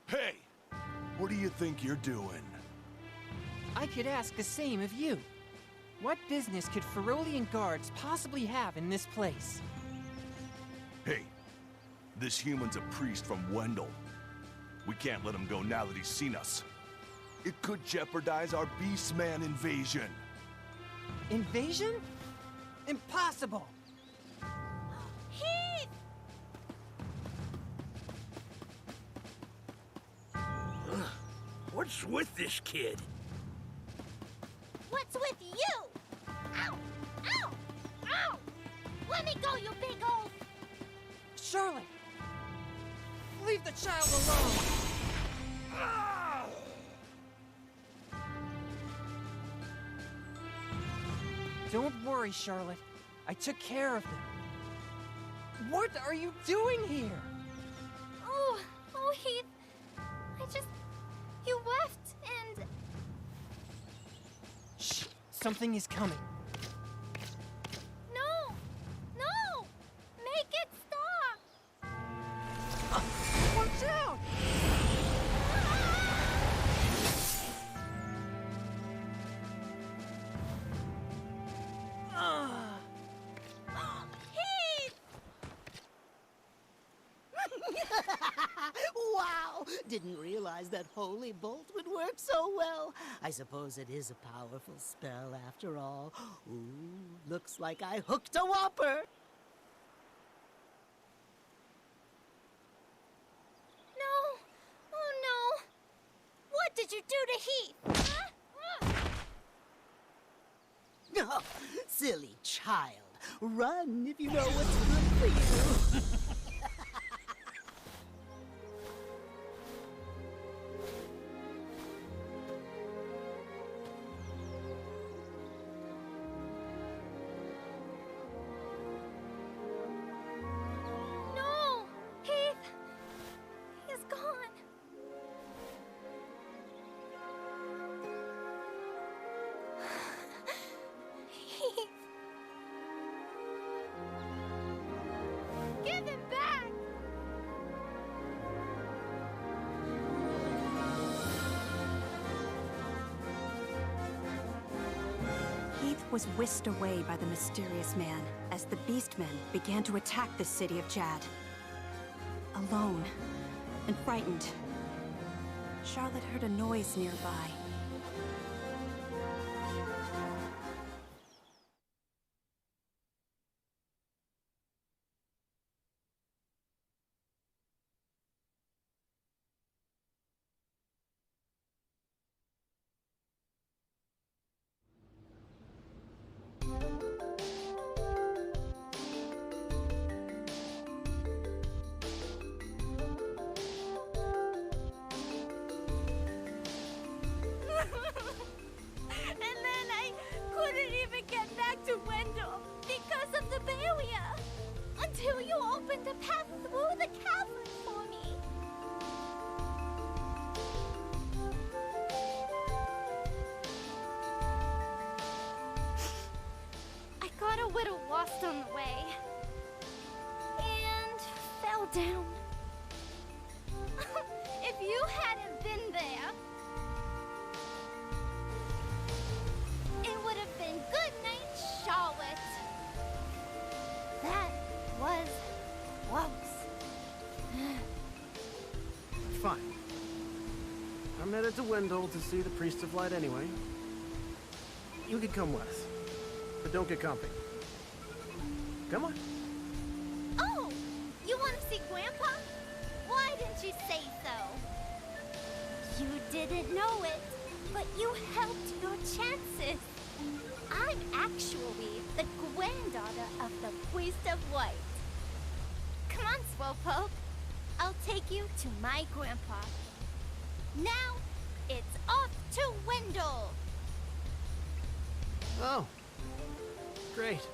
Hey! What do you think you're doing? I could ask the same of you. What business could Ferolian guards possibly have in this place? Hey, this human's a priest from Wendell. We can't let him go now that he's seen us. It could jeopardize our Beastman invasion. Invasion? Impossible! Heath! What's with this kid? What's with you? Ow! Ow! Ow! Let me go, you big oaf! Charlotte! Leave the child alone! Don't worry, Charlotte. I took care of them. What are you doing here? Oh, Heath. You left and... Shh! Something is coming. No! No! Make it stop! Watch out! Wow! Didn't realize that Holy Bolt would work so well. I suppose it is a powerful spell after all. Ooh, looks like I hooked a whopper. No! Oh no! What did you do to Heath? Oh, silly child. Run if you know what's good for you. No! Heath! He's gone. Heath! Give him back! Heath was whisked away by the mysterious man as the Beastmen began to attack the city of Jad. Alone and frightened, Charlotte heard a noise nearby. And then I couldn't even get back to Wendell because of the barrier. Until you opened a path through the cavern for me. I got a little lost on the way. And fell down. If you hadn't been there, it would have been good night, Charlotte. That was close. Fine. I'm headed to Wendell to see the Priest of Light anyway. You could come with us, but don't get comfy. Come on. Oh, you want to see Grandpa? Why didn't you say so? You didn't know it, but you helped your chances. I'm actually the granddaughter of the Priest of Light. Come on, Slowpoke. I'll take you to my grandpa. Now, it's off to Wendell. Oh, great.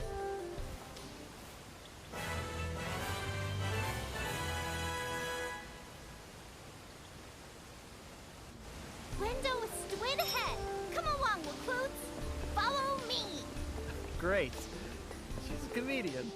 Wendell is straight ahead. Come along, recruits. Follow me. Great. She's a comedian.